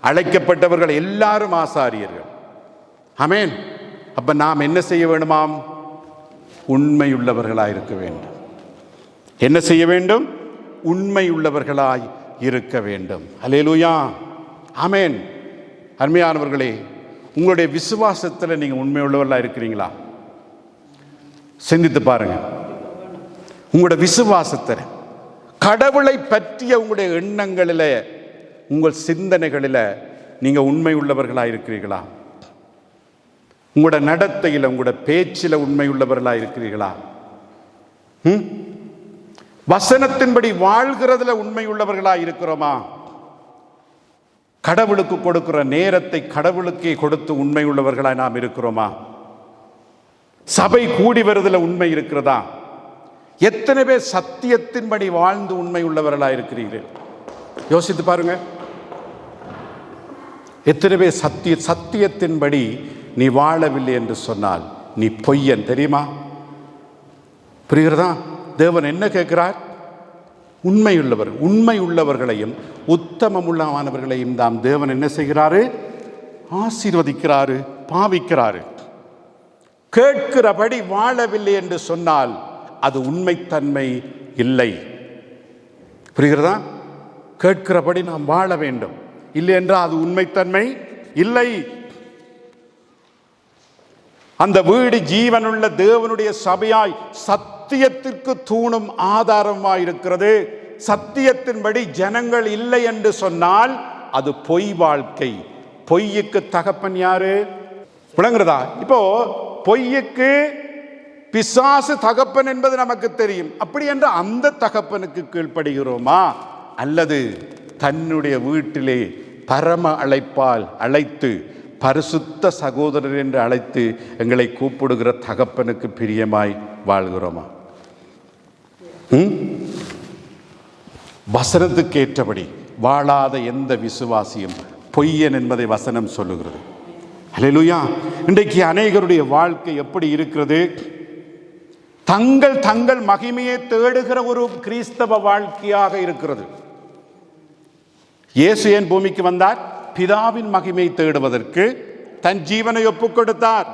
அழைக்கப்பட்டவர்கள் எல்லாரும் ஆசாரியர்கள். ஆமென். அப்ப நாம் என்ன செய்ய வேண்டுமாம்? உண்மையுள்ளவர்களாய் இருக்க வேண்டும். என்ன செய்ய வேண்டும்? உண்மையுள்ளவர்களாய் இருக்க வேண்டும். அல்லேலூயா. ஆமென். அருமையானவர்களே, உங்களுடைய விசுவாசத்தில் நீங்கள் உண்மையுள்ளவர்களாக இருக்கிறீங்களா? சிந்தித்து பாருங்க. உங்களுடைய விசுவாசத்தில், கடவுளை பற்றிய உங்களுடைய எண்ணங்களில், உங்கள் சிந்தனைகளில் நீங்கள் உண்மை உள்ளவர்களாக இருக்கிறீர்களா? உங்களோட நடத்தையில், உங்களோட பேச்சில் உண்மை உள்ளவர்களாக இருக்கிறீர்களா? வசனத்தின்படி வாழ்கிறதுல உண்மை உள்ளவர்களாக இருக்கிறோமா? கடவுளுக்கு கொடுக்கிற நேரத்தை கடவுளுக்கே கொடுத்து உண்மை உள்ளவர்களாக நாம் இருக்கிறோமா? சபை கூடி வருவதில் உண்மை இருக்கிறதா? எத்தனை பேர் சத்தியத்தின்படி வாழ்ந்து உண்மை உள்ளவர்களாக இருக்கிறீர்கள்? யோசித்து பாருங்க. எத்தனை பேர் சத்தியத்தின்படி நீ வாழவில்லை என்று சொன்னால் நீ பொய்யன், தெரியுமா? புரிகிறதா? தேவன் என்ன கேட்கிறார்? உண்மை உள்ளவர்களையும் உத்தமமுள்ளவர்களையும் தாம் தேவன் என்ன செய்கிறாரு? ஆசீர்வதிக்கிறாரு, பாவிக்கிறாரு. கேட்கிறபடி வாழவில்லை என்று சொன்னால் அது உண்மைத்தன்மை இல்லை. புரிகிறதா? கேட்கிறபடி நாம் வாழ வேண்டும், இல்லை என்றால் அது உண்மைத்தன்மை இல்லை. அந்த வீடு ஜீவனுள்ள தேவனுடைய சபையாய் சத்தியத்திற்கு தூணும் ஆதாரமாய் இருக்கிறது. சத்தியத்தின்படி ஜனங்கள் இல்லை என்று சொன்னால் அது பொய் வாழ்க்கை. பொய்யுக்கு தகப்பன் யாரு? விளங்குறதா? இப்போ பொய்யுக்கு பிசாசு தகப்பன் என்பது நமக்கு தெரியும். அப்படி என்று அந்த தகப்பனுக்கு கீழ்ப்படுகிறோமா? அல்லது தன்னுடைய வீட்டிலே பரம அழைப்பால் அழைத்து பரிசுத்த சகோதரர் என்று அழைத்து எங்களை கூப்பிடுகிற தகப்பனுக்கு பிரியமாய் வாழ்கிறோமா? வசனத்துக்கு ஏற்றபடி வாழாத எந்த விசுவாசியும் பொய்யன் என்பதை வசனம் சொல்லுகிறது. அல்லேலூயா. இன்றைக்கு அநேகருடைய வாழ்க்கை எப்படி இருக்கிறது? தங்கள் மகிமையை தேடுகிற ஒரு கிறிஸ்தவ வாழ்க்கையாக இருக்கிறது. இயேசு ஏன் பூமிக்கு வந்தார்? பிதாவின் மகிமை தேடுவதற்கு தன் ஜீவனை ஒப்புக் கொடுத்தார்.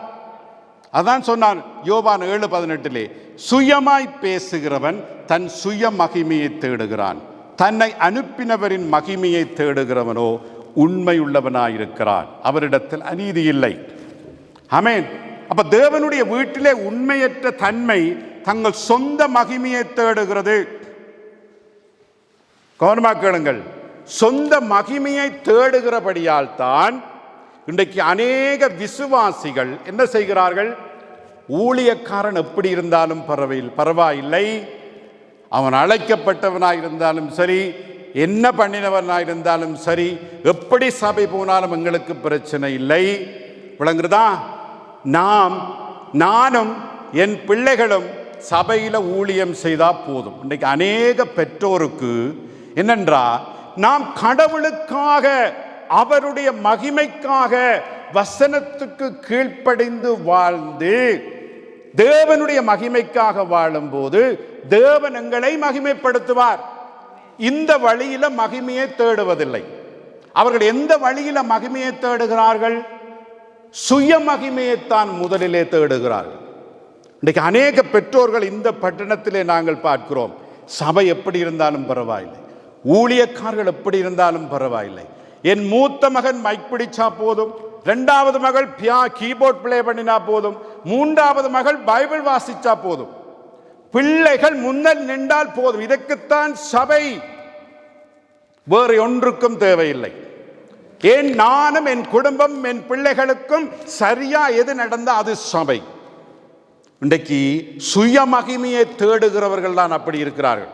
அதான் சொன்னார் யோவான் 7:18, சுயமாய் பேசுகிறவன் தன் சுய மகிமையை தேடுகிறான், தன்னை அனுப்பினவரின் மகிமையை தேடுகிறவனோ உண்மையுள்ளவனாயிருக்கிறான், அவரிடத்தில் அநீதி இல்லை. ஆமென். அப்ப தேவனுடைய வீட்டிலே உண்மையற்ற தன்மை தங்கள் சொந்த மகிமையை தேடுகிறது. கவனமாக கேளுங்கள். சொந்த மகிமையை தேடுகிறபடியால் தான் இன்றைக்கு அநேக விசுவாசிகள் என்ன செய்கிறார்கள்? ஊழியக்காரன் எப்படி இருந்தாலும் பரவாயில்லை, அவன் அழைக்கப்பட்டவனாய் இருந்தாலும் சரி, என்ன பண்ணினவனாய் இருந்தாலும் சரி, எப்படி சபை போனாலும் எங்களுக்கு பிரச்சனை இல்லை. விளங்குறதா? நானும் என் பிள்ளைகளும் சபையில ஊழியம் செய்தா போதும். இன்றைக்கு அநேக பெற்றோருக்கு என்னென்றா, நாம் கடவுளுக்காக அவருடைய மகிமைக்காக வசனத்துக்கு கீழ்ப்படிந்து வாழ்ந்து தேவனுடைய மகிமைக்காக வாழும்போது தேவன் எங்களை மகிமைப்படுத்துவார். இந்த வழியில மகிமையை தேடுவதில்லை. அவர்கள் எந்த வழியில மகிமையை தேடுகிறார்கள்? சுய மகிமையைத்தான் முதலிலே தேடுகிறார்கள். இன்றைக்கு அநேக பெற்றோர்கள் இந்த பட்டணத்திலே நாங்கள் பார்க்கிறோம். சபை எப்படி இருந்தாலும் பரவாயில்லை, ஊழியக்காரர்கள் எப்படி இருந்தாலும் பரவாயில்லை, என் மூத்த மகன் மைக் பிடிச்சா போதும், இரண்டாவது மகள் கீபோர்ட் பிளே பண்ணினா போதும், மூன்றாவது மகள் பைபிள் வாசிச்சா போதும், பிள்ளைகள் முன்னல் நின்றால் போதும், இதற்குத்தான் சபை, வேறு ஒன்றுக்கும் தேவையில்லை. ஏன் நானும் என் குடும்பம் என் பிள்ளைகளுக்கும் சரியா எது நடந்தா அது சபை. இன்றைக்கு சுய மகிமையை தேடுகிறவர்கள் தான் அப்படி இருக்கிறார்கள்.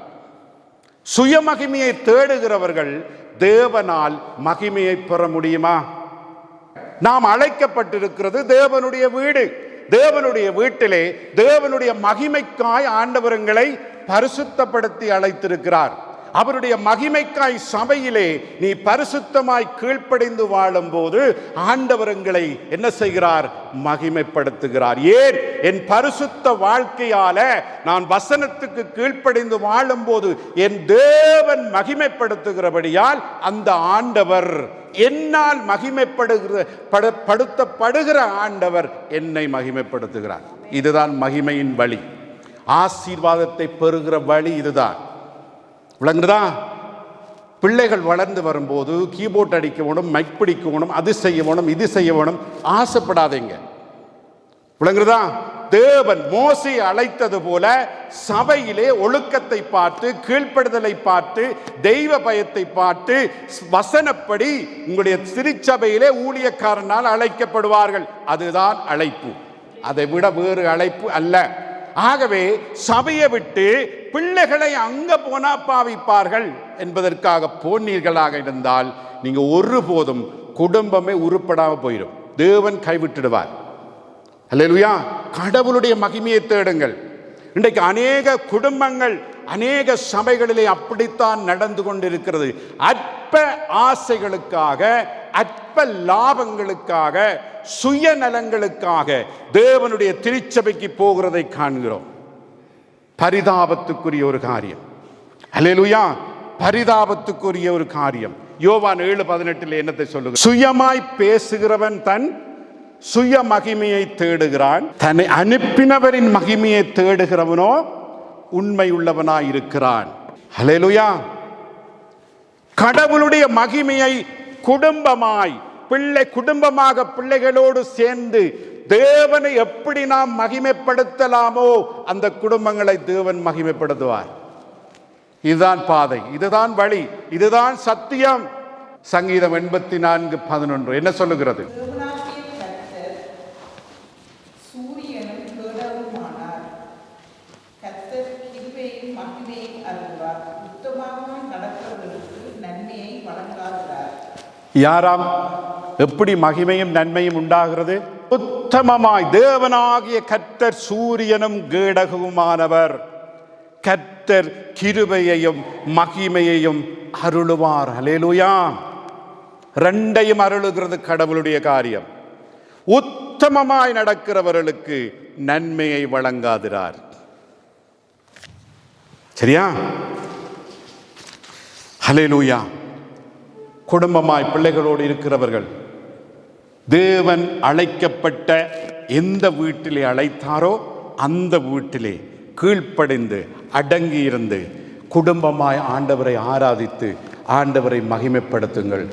சுய மகிமையை தேடுகிறவர்கள் தேவனால் மகிமையை பெற முடியுமா? நாம் அழைக்கப்பட்டிருக்கிறது தேவனுடைய வீடு. தேவனுடைய வீட்டிலே தேவனுடைய மகிமைக்காய் ஆண்டவர்களை பரிசுத்தப்படுத்தி அழைத்திருக்கிறார். அவருடைய மகிமைக்காய் சபையிலே நீ பரிசுத்தமாய் கீழ்ப்படிந்து வாழும் போது ஆண்டவர்களை என்ன செய்கிறார்? மகிமைப்படுத்துகிறார். ஏன்? என் பரிசுத்த வாழ்க்கையால நான் வசனத்துக்கு கீழ்ப்படிந்து வாழும் போது என் தேவன் மகிமைப்படுத்துகிறபடியால் அந்த ஆண்டவர் என்னால் மகிமைப்படுத்தப்படுகிற ஆண்டவர் என்னை மகிமைப்படுத்துகிறார். இதுதான் மகிமையின் வழி. ஆசீர்வாதத்தை பெறுகிற வழி இதுதான். விளங்குதா? பிள்ளைகள் வளர்ந்து வரும்போது கீபோர்ட் அடிக்க வேணும், மைக் பிடிக்க வேணும், அது செய்ய வேணும், இது செய்ய வேணும், ஆசைப்படாதீங்க. விளங்குதா? தேவன் மோசேயை அழைத்தது போல சபையிலே ஒழுக்கத்தை பார்த்து, கீழ்ப்படுதலை பார்த்து, தெய்வ பயத்தை பார்த்து, வசனப்படி உங்களுடைய திருச்சபையிலே ஊழியக்காரனால் அழைக்கப்படுவார்கள். அதுதான் அழைப்பு. அதை விட வேறு அழைப்பு அல்ல. ஆகவே சபையை விட்டு பிள்ளைகளை அங்க போனா பாவிப்பார்கள் என்பதற்காக போனீர்களாக இருந்தால் நீங்க ஒருபோதும் குடும்பமே உருப்படாம போயிடும். தேவன் கைவிட்டுடுவார். அல்லேலூயா. கடவுளுடைய மகிமையை தேடுங்கள். இன்றைக்கு அநேக குடும்பங்கள், அநேக சபைகளிலே அப்படித்தான் நடந்து கொண்டிருக்கிறது. அற்ப ஆசைகளுக்காக, அற்ப லாபங்களுக்காக, சுயநலங்களுக்காக தேவனுடைய திருச்சபைக்கு போகிறதை காண்கிறோம். பரிதாபத்துக்குரிய ஒரு காரியம். அல்லேலூயா. பரிதாபத்துக்குரிய ஒரு காரியம். யோவான் 7:18 என்னத்தை சொல்லுங்க? சுயமாய் பேசுகிறவன் தன் சுய மகிமையை தேடுகிறான், தன்னை அனுப்பினவரின் மகிமையை தேடுகிறவனோ உண்மையுள்ளவனாய் இருக்கிறான். அல்லேலூயா. கடவுளுடைய மகிமையை குடும்பமாய் குடும்பமாக பிள்ளைகளோடு சேர்ந்து தேவனை எப்படி நாம் மகிமைப்படுத்தலாமோ அந்த குடும்பங்களை தேவன் மகிமைப்படுத்துவார். இதுதான் பாதை, இதுதான் வழி, இதுதான் சத்தியம். சங்கீதம் 84:11 என்ன சொல்லுகிறது? யாராம் எப்படி மகிமையும் நன்மையும் உண்டாகிறது? உத்தமமாய் தேவனாகிய கர்த்தர் சூரியனும் கேடகவுமானவர். கர்த்தர் கிருபையையும் மகிமையையும் அருளுவார். அல்லேலூயா. ரெண்டையும் அருளுகிறது கடவுளுடைய காரியம். உத்தமமாய் நடக்கிறவர்களுக்கு நன்மையை வழங்காதிரார். சரியா? அல்லேலூயா. குடும்பமாய் பிள்ளைகளோடு இருக்கிறவர்கள் தேவன் அழைக்கப்பட்ட எந்த வீட்டிலே அழைத்தாரோ அந்த வீட்டிலே கீழ்ப்படிந்து அடங்கி இருந்து குடும்பமாய் ஆண்டவரை ஆராதித்து ஆண்டவரை மகிமைப்படுத்துங்கள்.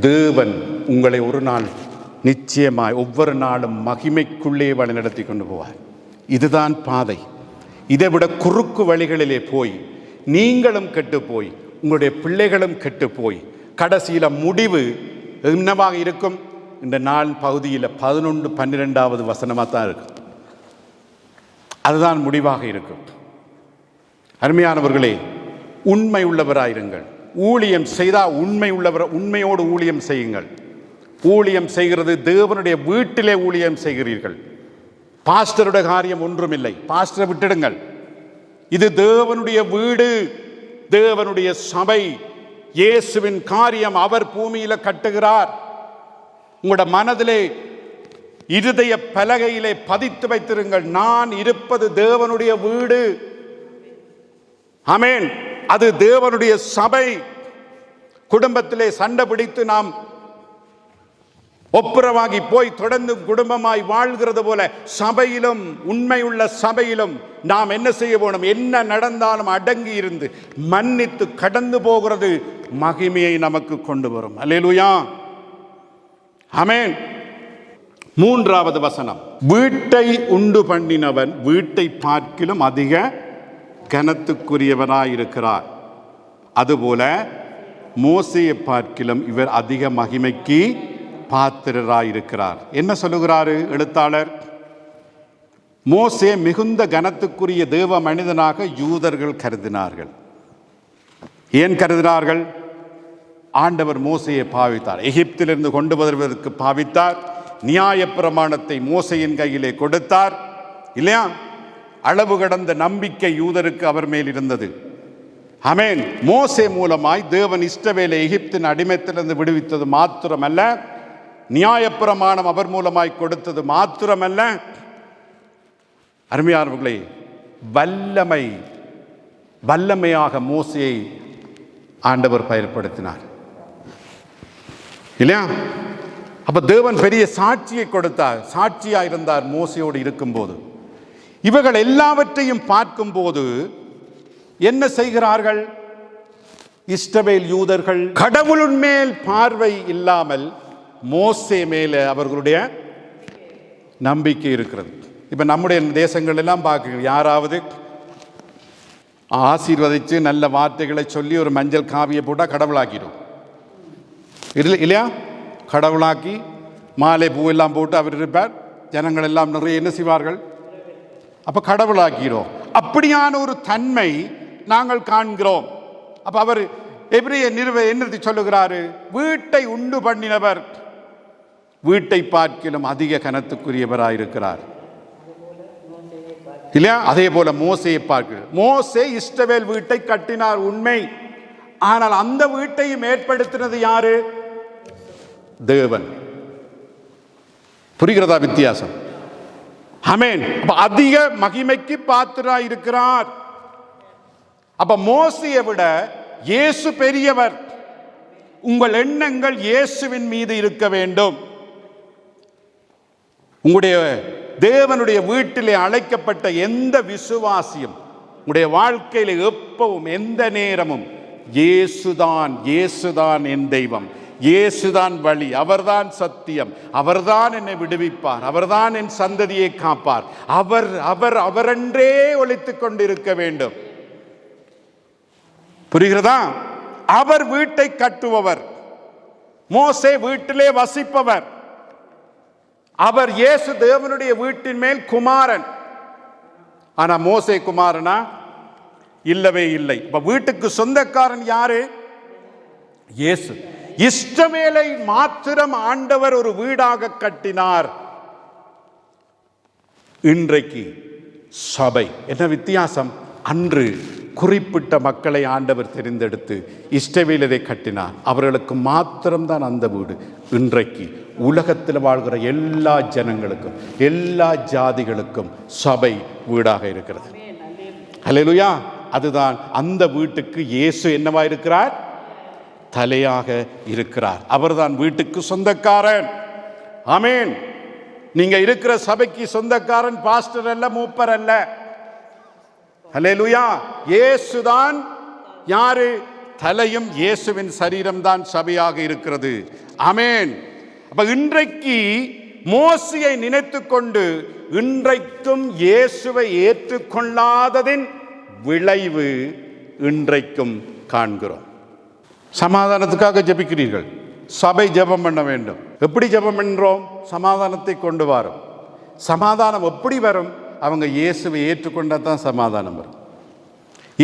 தேவன் உங்களை ஒரு நாள் நிச்சயமாய் ஒவ்வொரு நாளும் மகிமைக்குள்ளே வழிநடத்தி கொண்டு போவார். இதுதான் பாதை. இதைவிட குறுக்கு வழிகளிலே போய் நீங்களும் கெட்டு போய் உங்களுடைய பிள்ளைகளும் கெட்டு போய் கடைசியில முடிவு என்னவாக இருக்கும்? இந்த நாள் பகுதியில் 11-12வது வசனமாக தான் இருக்கும். அதுதான் முடிவாக இருக்கும். அருமையானவர்களே, உண்மை உள்ளவராயிருங்கள். ஊழியம் செய்தால் உண்மையோடு ஊழியம் செய்யுங்கள். ஊழியம் செய்கிறது தேவனுடைய வீட்டிலே ஊழியம் செய்கிறீர்கள். பாஸ்டருடைய காரியம் ஒன்றுமில்லை. பாஸ்டரை விட்டுடுங்கள். இது தேவனுடைய வீடு, தேவனுடைய சபை, இயேசுவின் காரியம். அவர் பூமியில கட்டுகிறார். உங்களோட மனதிலே இருதய பலகையிலே பதித்து வைத்திருங்கள். நான் இருப்பது தேவனுடைய வீடு. ஆமென். அது தேவனுடைய சபை. குடும்பத்திலே சண்டை பிடித்து நாம் ஒப்புரவாகி போய் தொடர்ந்து குடும்பமாய் வாழ்கிறது போல சபையிலும், உண்மையுள்ள சபையிலும் நாம் என்ன செய்ய வேணும்? என்ன நடந்தாலும் அடங்கி இருந்து மன்னித்து கடந்து போகிறது மகிமையை நமக்கு கொண்டு வரும். அல்லேலூயா, ஆமென். 3வது வசனம், வீட்டை உண்டு பண்ணினவன் வீட்டை பார்க்கிலும் அதிக கனத்துக்குரியவனாயிருக்கிறார். அதுபோல மோசேயை பார்க்கிலும் இவர் அதிக மகிமைக்கு பாத்திரராயிருக்கிறார். என்ன சொல்லுகிறாரு எழுத்தாளர்? மோசே மிகுந்த கனத்துக்குரிய தேவ மனிதனாக யூதர்கள் கருதினார்கள். ஏன் கருதினார்கள்? ஆண்டவர் மோசேயை பாவித்தார், எகிப்திலிருந்து கொண்டு வருவதற்கு பாவித்தார். நியாயப்பிரமாணத்தை மோசேயின் கையிலே கொடுத்தார் இல்லையா? அளவு கடந்த நம்பிக்கை யூதருக்கு அவர் மேல் இருந்தது. ஆமென். மோசே மூலமாய் தேவன் இஸ்ரவேலை எகிப்தின் அடிமைத்திலிருந்து விடுவித்தது மாத்திரமல்ல, நியாயப்பிரமாணம் அவர் மூலமாய் கொடுத்தது மாத்திரமல்ல, அருமையானவர்களே, வல்லமையாக மோசேயை ஆண்டவர் பயன்படுத்தினார் இல்லையா? அப்ப தேவன் பெரிய சாட்சியை கொடுத்தார், சாட்சியா இருந்தார் மோசேயோடு இருக்கும்போது. இவர்கள் எல்லாவற்றையும் பார்க்கும்போது என்ன செய்கிறார்கள்? இஸ்ரவேல் யூதர்கள் கடவுளின் மேல் பார்வை இல்லாமல் மோசே மேலே அவர்களுடைய நம்பிக்கை இருக்கிறது. இப்ப நம்முடைய தேசங்கள் எல்லாம் பார்க்க, யாராவது ஆசீர்வதிச்சு நல்ல வார்த்தைகளை சொல்லி ஒரு மஞ்சள் காவியை போட்டால் கடவுளாக்கிடும் இல்லையா? கடவுளாக்கி மாலை பூவெல்லாம் போட்டு அவர் இருப்பார், ஜனங்கள் எல்லாம் நிறைய என்ன செய்வார்கள்? அப்ப கடவுளாக்கிறோம். அப்படியான ஒரு தன்மை நாங்கள் காண்கிறோம். அப்ப அவர் எபிரேய என்னத்தை சொல்லுகிறாரு? வீட்டை உண்டு பண்ணினவர் வீட்டை பார்க்கிலும் அதிக கனத்துக்குரியவராயிருக்கிறார் இல்லையா? அதே போல மோசேயை பார்க்க, மோசே இஸ்ரவேல் வீட்டை கட்டினார் உண்மை. ஆனால் அந்த வீட்டையும் ஏற்படுத்தினது யாரு? தேவன். புரிகிறதா வித்தியாசம்? ஆமென். அதிக மகிமைக்கு பாத்திரராய் இருக்கிறார். அப்ப மோசேயை விட இயேசு பெரியவர். உங்கள் எண்ணங்கள் இயேசுவின் மீது இருக்க வேண்டும். உங்களுடைய தேவனுடைய வீட்டிலே அழைக்கப்பட்ட எந்த விசுவாசியும் உங்களுடைய வாழ்க்கையில எப்பவும் எந்த நேரமும் இயேசுதான் என் தெய்வம், இயேசுதான் வழி, அவர்தான் சத்தியம், அவர்தான் என்னை விடுவிப்பார், அவர்தான் என் சந்ததியை காப்பார், அவரென்றே ஒலித்துக் கொண்டிருக்க வேண்டும். புரிகிறதா? அவர் வீட்டை கட்டுபவர், மோசே வீட்டிலே வசிப்பவர். அவர் இயேசு தேவனுடைய வீட்டின் மேல் குமாரன். ஆனா மோசே குமாரனா? இல்லவே இல்லை. இப்ப வீட்டுக்கு சொந்தக்காரன் யாரு? இயேசு. இஸ்ரவேலை மாத்திரம் ஆண்டவர் ஒரு வீடாக கட்டினார். இன்றைக்கு சபை என்ன வித்தியாசம்? அன்று குறிப்பிட்ட மக்களை ஆண்டவர் தெரிந்தெடுத்து இஸ்ரவேலரை கட்டினார், அவர்களுக்கு மாத்திரம்தான் அந்த வீடு. இன்றைக்கு உலகத்தில் வாழ்கிற எல்லா ஜனங்களுக்கும், எல்லா ஜாதிகளுக்கும் சபை வீடாக இருக்கிறது. அல்லேலூயா. அதுதான் அந்த வீட்டுக்கு இயேசு என்னவா இருக்கிறார்? தலையாக இருக்கிறார். அவர்தான் வீட்டுக்கு சொந்தக்காரன். ஆமென். நீங்க இருக்கிற சபைக்கு சொந்தக்காரன் பாஸ்டர் அல்ல, மூப்பர் அல்ல. அல்லேலூயா. இயேசுதான் யாரு? தலையும் இயேசுவின் சரீரம் தான் சபையாக இருக்கிறது. ஆமென். அப்ப இன்றைக்கு மோசேயை நினைத்துக் கொண்டு இன்றைக்கும் இயேசுவை ஏற்றுக்கொள்ளாததின் விளைவு இன்றைக்கும் காண்கிறோம். சமாதானத்துக்காக ஜெபிக்கிறீர்கள், சபை ஜெபம் பண்ண வேண்டும். எப்படி ஜெபம் பண்றோம்? சமாதானத்தை கொண்டு வரும். சமாதானம் எப்படி வரும்? அவங்க இயேசுவை ஏற்றுக்கொண்டா தான் சமாதானம் வரும்.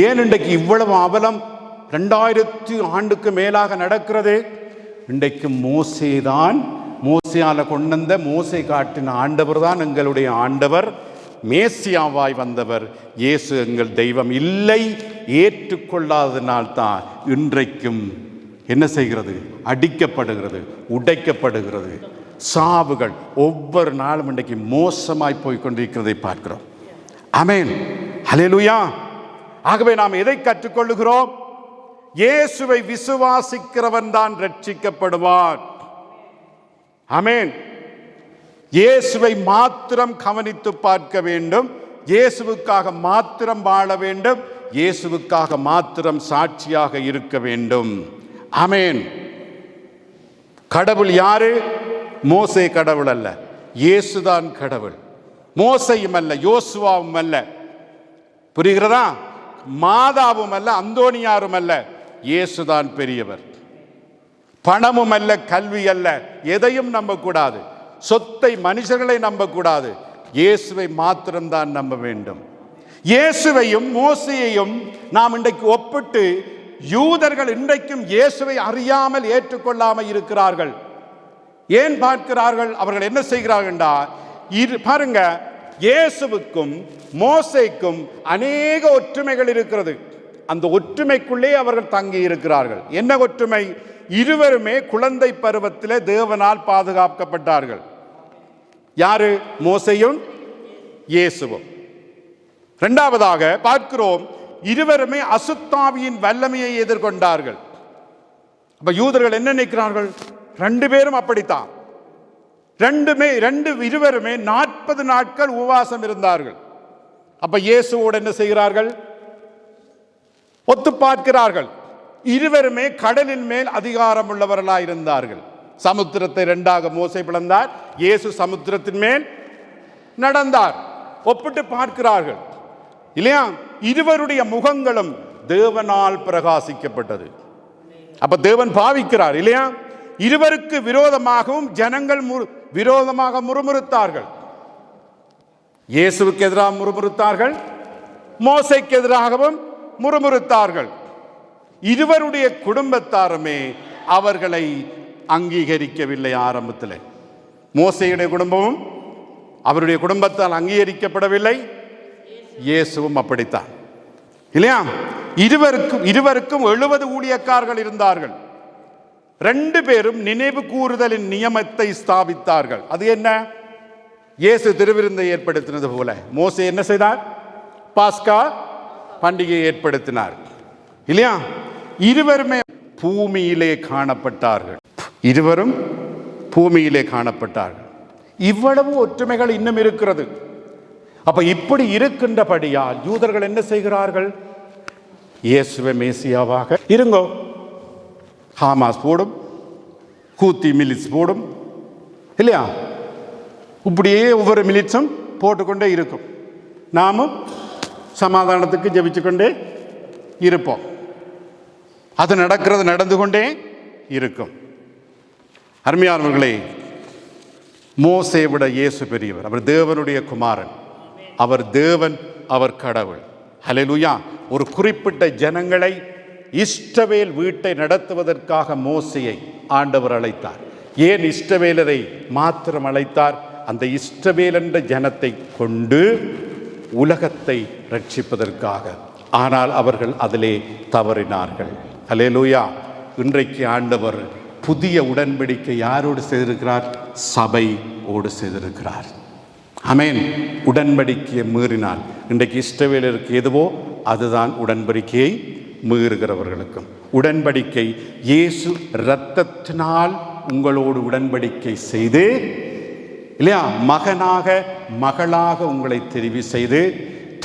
ஏன் இன்றைக்கு இவ்வளவு அவலம் 2000 ஆண்டுக்கு மேலாக நடக்கிறது? இன்றைக்கு மோசேயால கொண்ட மோசே காட்டின ஆண்டவர் தான் எங்களுடைய ஆண்டவர், மேசியாவாய் வந்தவர் இயேசு எங்கள் தெய்வம். இல்லை, ஏற்றுக்கொள்ளாததினால்தான் இன்றைக்கும் என்ன செய்கிறது? அடிக்கப்படுகிறது, உடைக்கப்படுகிறது. சாவுகள் ஒவ்வொரு நாளும் இன்றைக்கு மோசமாய் போய் கொண்டிருக்கிறதை பார்க்கிறோம். ஆமென். ஹல்லேலூயா. ஆகவே நாம் எதை கற்றுக்கொள்ளுகிறோம்? இயேசுவை விசுவாசிக்கிறவன் தான் ரட்சிக்கப்படுவான். ஆமென். இயேசுவை மாத்திரம் கவனித்து பார்க்க வேண்டும், இயேசுவுக்காக மாத்திரம் வாழ வேண்டும், இயேசுவுக்காக மாத்திரம் சாட்சியாக இருக்க வேண்டும். ஆமென். கடவுள் யாரு? மோசே கடவுள் அல்ல, இயேசுதான் கடவுள். மோசையும் அல்ல, யோசுவாவும் அல்ல, புரிகிறதா? மாதாவும் அல்ல, அந்தோனியாரும் அல்ல, இயேசுதான் பெரியவர். பணமும் அல்ல, கல்வி அல்ல, எதையும் நம்பக்கூடாது, சொத்தை மனுஷர்களை நம்பக்கூடாது, இயேசுவை மாத்திரம்தான் நம்ப வேண்டும். இயேசுவையும் மோசையையும் நாம் இன்றைக்கு ஒப்பிட்டு யூதர்கள் இன்றைக்கும் இயேசுவை அறியாமல் ஏற்றுக்கொள்ளாமல் இருக்கிறார்கள். ஏன் பார்க்கிறார்கள்? அவர்கள் என்ன செய்கிறார்கள்? பாருங்க, இயேசுவுக்கும் மோசேக்கும் அநேக ஒற்றுமைகள் இருக்கிறது. அந்த ஒற்றுமைக்குள்ளே அவர்கள் தங்கி இருக்கிறார்கள். என்ன ஒற்றுமை? இருவருமே குழந்தை பருவத்திலே தேவனால் பாதுகாக்கப்பட்டார்கள். யாரு? மோசேயும் இயேசுவும். இரண்டாவதாக பார்க்கிறோம், இருவருமே அசுத்தாவியின் வல்லமையை எதிர்கொண்டார்கள். அப்ப யூதர்கள் என்ன நினைக்கிறார்கள்? ரெண்டு பேரும் அப்படித்தான். இருவருமே 40 நாட்கள் உபவாசம் இருந்தார்கள். அப்ப இயேசுவோடு என்ன செய்கிறார்கள்? ஒத்து பார்க்கிறார்கள். இருவருமே கடலின் மேல் அதிகாரம் உள்ளவர்களாக இருந்தார்கள். சமுத்திரத்தை இரண்டாக மோசே பிளந்தார், இயேசு சமுத்திரத்தின் மேல் நடந்தார். ஒப்பிட்டு பார்க்கிறார்கள் இல்லையா? இருவருடைய முகங்களும் தேவனால் பிரகாசிக்கப்பட்டது. அப்ப தேவன் பாவிக்கிறார் இல்லையா? இருவருக்கு விரோதமாகவும் ஜனங்கள் விரோதமாக முறுமுறுத்தார்கள். இயேசுவுக்கு எதிராக முறுமுறுத்தார்கள், மோசேக்கு எதிராகவும் முறுமுறுத்தார்கள். இருவருடைய குடும்பத்தாருமே அவர்களை அங்கீகரிக்கவில்லை. ஆரம்பத்தில் மோசேயுடைய குடும்பமும் அவருடைய குடும்பத்தால் அங்கீகரிக்கப்படவில்லை, இயேசுவும் அப்படித்தான் இல்லையா? இருவருக்கும் 70 ஊழியக்காரர்கள் இருந்தார்கள். 2 பேரும் நினைவு கூறுதலின் நியமத்தை ஸ்தாபித்தார்கள். அது என்ன? இயேசு திருவிருந்தை ஏற்படுத்தினது போல மோசே என்ன செய்தார்? பாஸ்கா பண்டிகையை ஏற்படுத்தினார் இல்லையா? இருவருமே பூமியிலே காணப்பட்டார்கள். இருவரும் பூமியிலே காணப்பட்டார்கள். இவ்வளவு ஒற்றுமைகள் இன்னும் இருக்கிறது. அப்ப இப்படி இருக்கின்றபடியால் யூதர்கள் என்ன செய்கிறார்கள்? இயேசுவை மேசியாவாக இருங்கோ, ஹமாஸ் போடும், ஹூத்தி மிலிட்ஸ் போடும் இல்லையா? இப்படியே ஒவ்வொரு மிலிட்ஸும் போட்டுக்கொண்டே இருக்கும். நாமும் சமாதானத்துக்கு ஜெபிச்சுக்கொண்டே இருப்போம். அது நடந்து கொண்டே இருக்கும். அருமையானவர்களே, மோசே விட இயேசு பெரியவர். அவர் தேவனுடைய குமாரன், அவர் தேவன், அவர் கடவுள். ஹல்லேலூயா. ஒரு குறிப்பிட்ட ஜனங்களை இஸ்ரவேல் வீட்டை நடத்துவதற்காக மோசேயை ஆண்டவர் அழைத்தார். ஏன் இஸ்ரவேலரை மாத்திரம் அழைத்தார்? அந்த இஸ்ரவேல் என்ற ஜனத்தை கொண்டு உலகத்தை ரட்சிப்பதற்காக. ஆனால் அவர்கள் அதிலே தவறினார்கள். ஹல்லேலூயா. இன்றைக்கு ஆண்டவர் புதிய உடன்படிக்கை யாரோடு செய்திருக்கிறார்? சபையோடு செய்திருக்கிறார். ஆமென். உடன்படிக்கையை மீறினால் இன்றைக்கு இஸ்ரவேலருக்கு எதுவோ அதுதான் உடன்படிக்கையை மீறுகிறவர்களுக்கும். உடன்படிக்கை இயேசு இரத்தத்தினால் உங்களோடு உடன்படிக்கை செய்து இல்லையா, மகனாக மகளாக உங்களை தெரிவு செய்து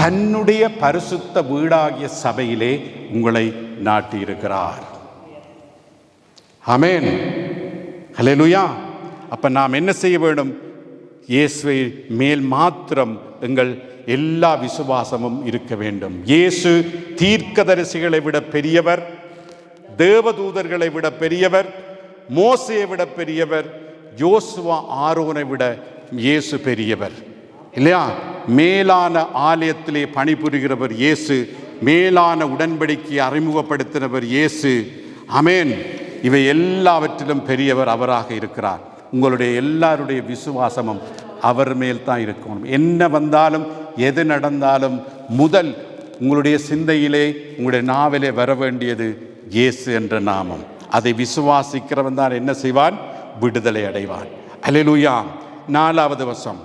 தன்னுடைய பரிசுத்த வீடாகிய சபையிலே உங்களை நாட்டியிருக்கிறார். ஆமென். ஹல்லேலூயா. அப்ப நாம் என்ன செய்ய வேண்டும்? இயேசுவை மேல் மாத்திரம் எங்கள் எல்லா விசுவாசமும் இருக்க வேண்டும். இயேசு தீர்க்கதரிசிகளை விட பெரியவர், தேவதூதர்களை விட பெரியவர், மோசேயை விட பெரியவர், யோசுவா ஆரோனை விட இயேசு பெரியவர் இல்லையா? மேலான ஆலயத்திலே பணிபுரிகிறவர் இயேசு, மேலான உடன்படிக்கையை அறிமுகப்படுத்தினவர் இயேசு. ஆமென். இவை எல்லாவற்றிலும் பெரியவர் அவராக இருக்கிறார். உங்களுடைய எல்லாருடைய விசுவாசமும் அவர் மேல் தான் இருக்கணும். என்ன வந்தாலும் எது நடந்தாலும் முதல் உங்களுடைய சிந்தையிலே உங்களுடைய நாவிலே வர வேண்டியது இயேசு என்ற நாமம். அதை விசுவாசிக்கிறவன் தான் என்ன செய்வான்? விடுதலை அடைவான். அல்லேலூயா. 4வது வசனம்,